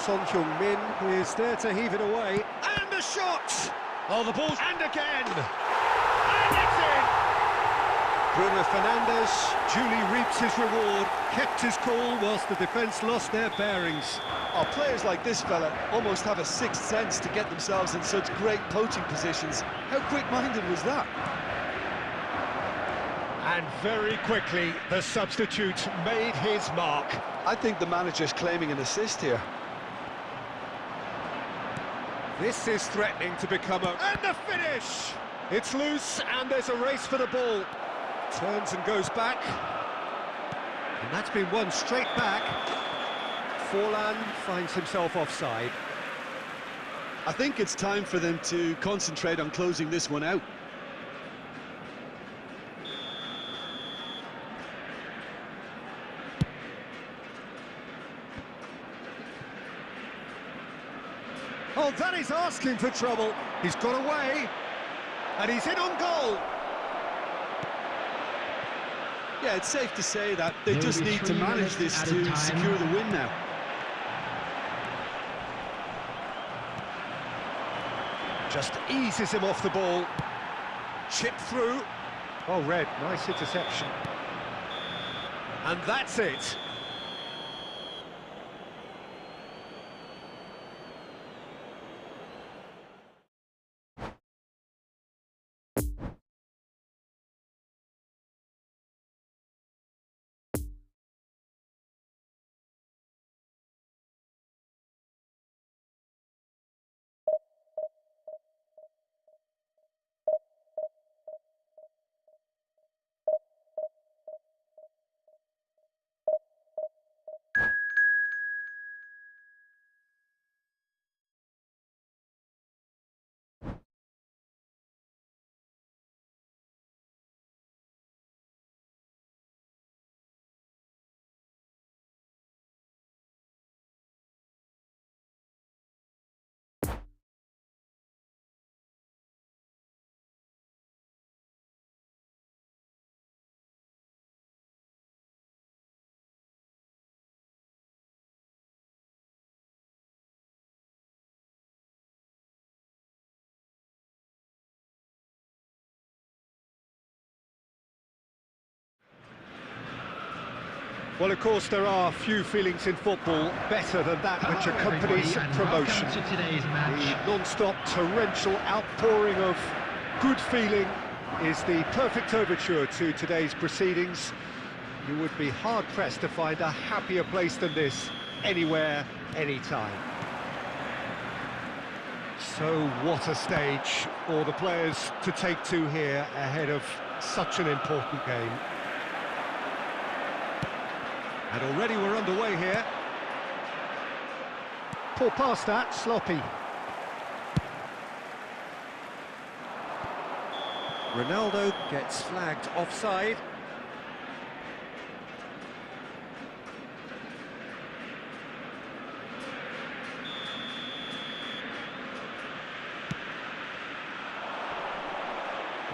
Son Heung-min is there to heave it away. And a shot! Oh, the ball's... And again! And it's in! Bruno Fernandes duly reaps his reward, kept his cool whilst the defence lost their bearings. Oh, players like this fella almost have a sixth sense to get themselves in such great poaching positions. How quick-minded was that? And very quickly, the substitute made his mark. I think the manager's claiming an assist here. This is threatening to become a... And the finish! It's loose, and there's a race for the ball. Turns and goes back. And that's been won straight back. Forlan finds himself offside. I think it's time for them to concentrate on closing this one out. Oh, that is asking for trouble. He's got away, and he's in on goal. Yeah, it's safe to say that they There will just be need to 3 manage minutes this added to time. secure the win now. Just eases him off the ball. Chip through. Oh, Red, nice interception. And that's it. Well, of course, there are few feelings in football better than that which accompanies promotion. The non-stop torrential outpouring of good feeling is the perfect overture to today's proceedings. You would be hard-pressed to find a happier place than this, anywhere, anytime. So what a stage for the players to take to here ahead of such an important game. And already we're underway here. Poor pass that, sloppy. Ronaldo gets flagged offside.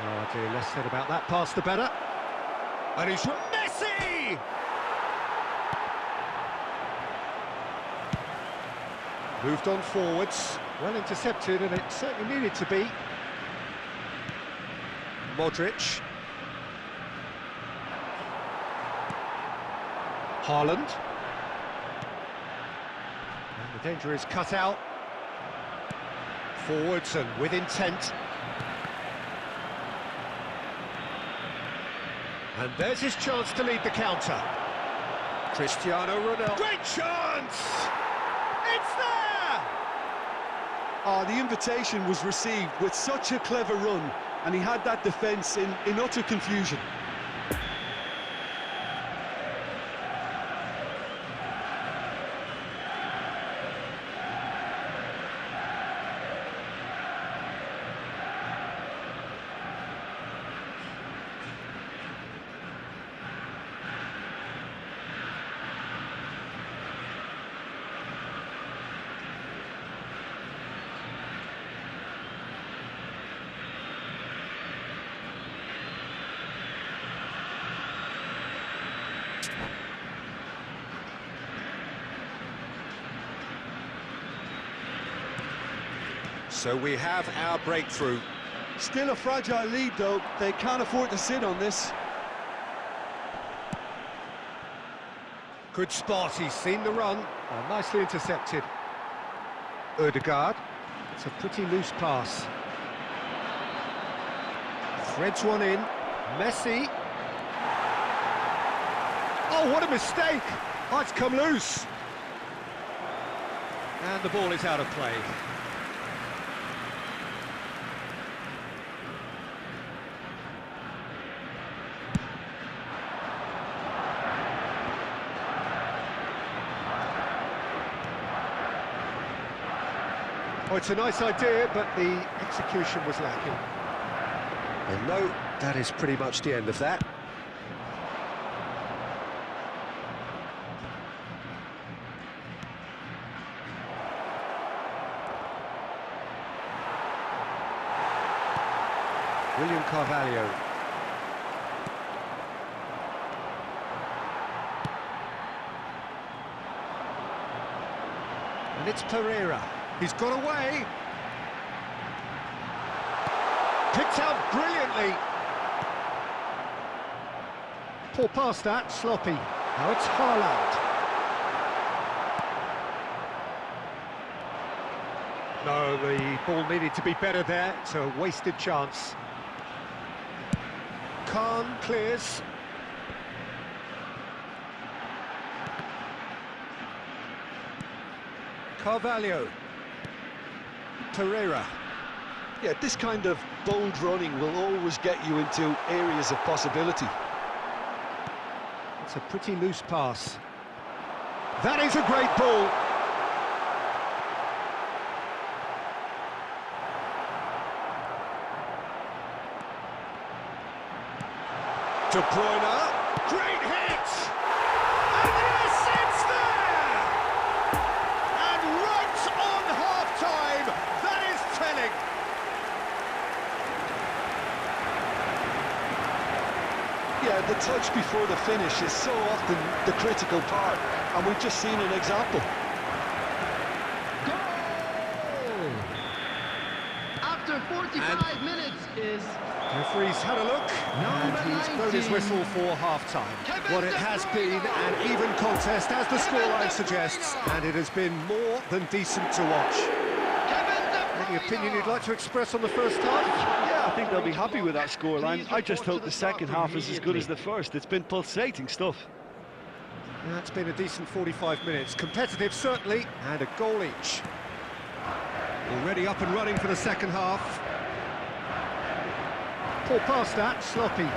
Oh dear, less said about that pass the better. And it's Messi! Moved on forwards, well intercepted, and it certainly needed to be. Modric. Haaland. And the danger is cut out. Forwards and with intent. And there's his chance to lead the counter. Cristiano Ronaldo. Great chance! It's there! Oh, the invitation was received with such a clever run, and he had that defence in utter confusion. So we have our breakthrough. Still a fragile lead, though. They can't afford to sit on this. Good spot, he's seen the run. Oh, nicely intercepted. Ødegaard. It's a pretty loose pass. Threads one in. Messi. Oh, what a mistake! Oh, it's come loose. And the ball is out of play. Oh, it's a nice idea, but the execution was lacking. And no, that is pretty much the end of that. William Carvalho. And it's Pereira. He's got away. Picked out brilliantly. Poor pass that, sloppy. Now it's Haaland. No, the ball needed to be better there. It's a wasted chance. Khan clears. Carvalho. Pereira. Yeah, this kind of bold running will always get you into areas of possibility. It's a pretty loose pass. That is a great ball. De Bruyne. Great hit! And yes, it's there! And right on half-time, that is telling. Yeah, the touch before the finish is so often the critical part, and we've just seen an example. Goal! After 14 25 minutes is Referee's had a look, and he's blown his whistle for half-time. What it has been an even contest, as the scoreline suggests, and it has been more than decent to watch. Any opinion you'd like to express on the first half? Yeah, I think they'll be happy with that scoreline. I just hope the second half is as good as the first. It's been pulsating stuff. Yeah, it's been a decent 45 minutes. Competitive, certainly, and a goal each. Already up and running for the second half. Pull past that, sloppy.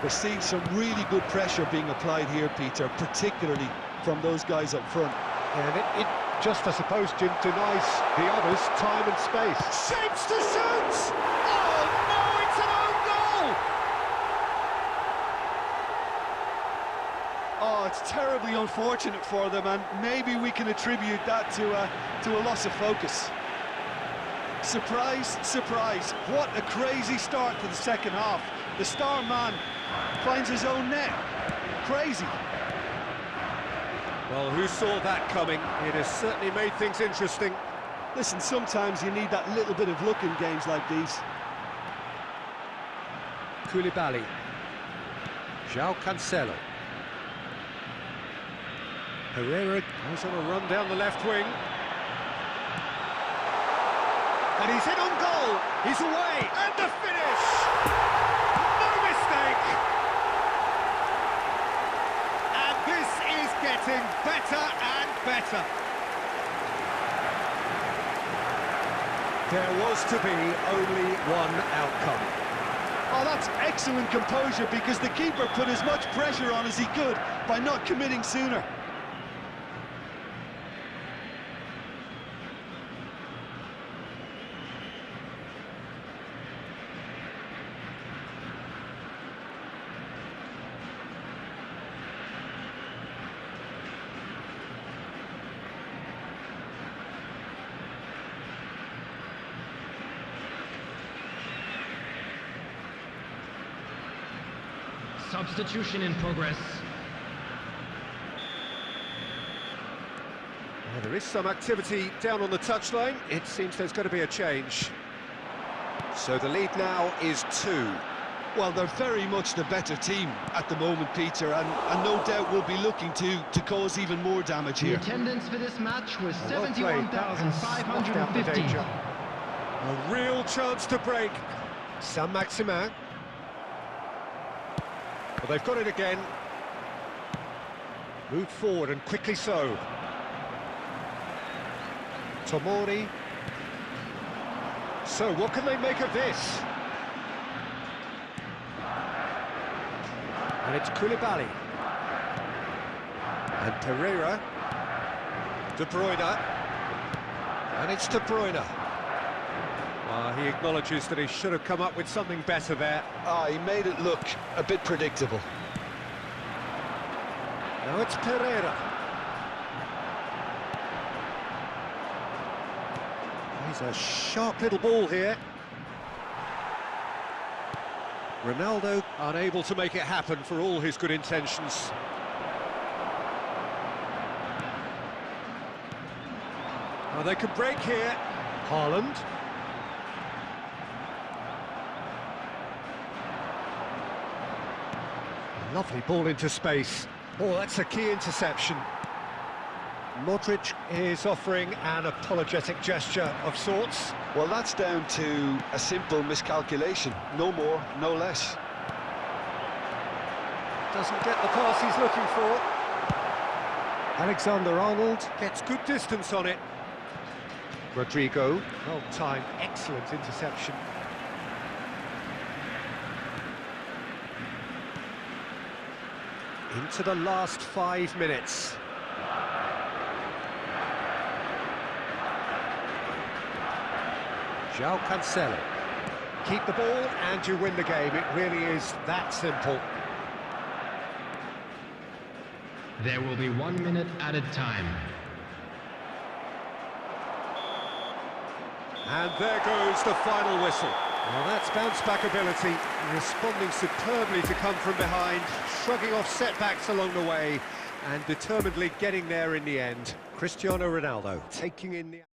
We're seeing some really good pressure being applied here, Peter, particularly from those guys up front. And it just, I suppose, Jim, denies the others time and space. Shapes to shoot! Oh, no, it's an own goal! Oh, it's terribly unfortunate for them, and maybe we can attribute that to a loss of focus. Surprise, surprise, what a crazy start to the second half. The star man finds his own net. Crazy. Well, who saw that coming? It has certainly made things interesting. Listen, sometimes you need that little bit of luck in games like these. Koulibaly. João Cancelo. Herrera goes on a run down the left wing. And he's in on goal. He's away. And the finish! No mistake! And this is getting better and better. There was to be only one outcome. Oh, that's excellent composure, because the keeper put as much pressure on as he could by not committing sooner. substitution in progress. Well, there is some activity down on the touchline. It seems there's going to be a change. So the lead now is 2. Well, they're very much the better team at the moment, Peter, and no doubt will be looking to cause even more damage The here. attendance for this match was Well played. Snuffed out the 71,550. danger. A real chance to break. Saint-Maximin. Well, they've got it again. Moved forward, and quickly so. Tomori. So, what can they make of this? And it's Koulibaly. And Pereira. De Bruyne. And it's De Bruyne. He acknowledges that he should have come up with something better there. He made it look a bit predictable. Now it's Pereira. He's a sharp little ball here. Ronaldo unable to make it happen for all his good intentions. They could break here. Haaland. Lovely ball into space. Oh, that's a key interception. Modric is offering an apologetic gesture of sorts. Well, that's down to a simple miscalculation. No more, no less. Doesn't get the pass he's looking for. Alexander-Arnold gets good distance on it. Rodrigo, well-timed, excellent interception. Into the last 5 minutes. João Cancelo. Keep the ball and you win the game. It really is that simple. There will be 1 minute added time. And there goes the final whistle. Well, that's bounce-back ability, responding superbly to come from behind, shrugging off setbacks along the way, and determinedly getting there in the end. Cristiano Ronaldo taking in the...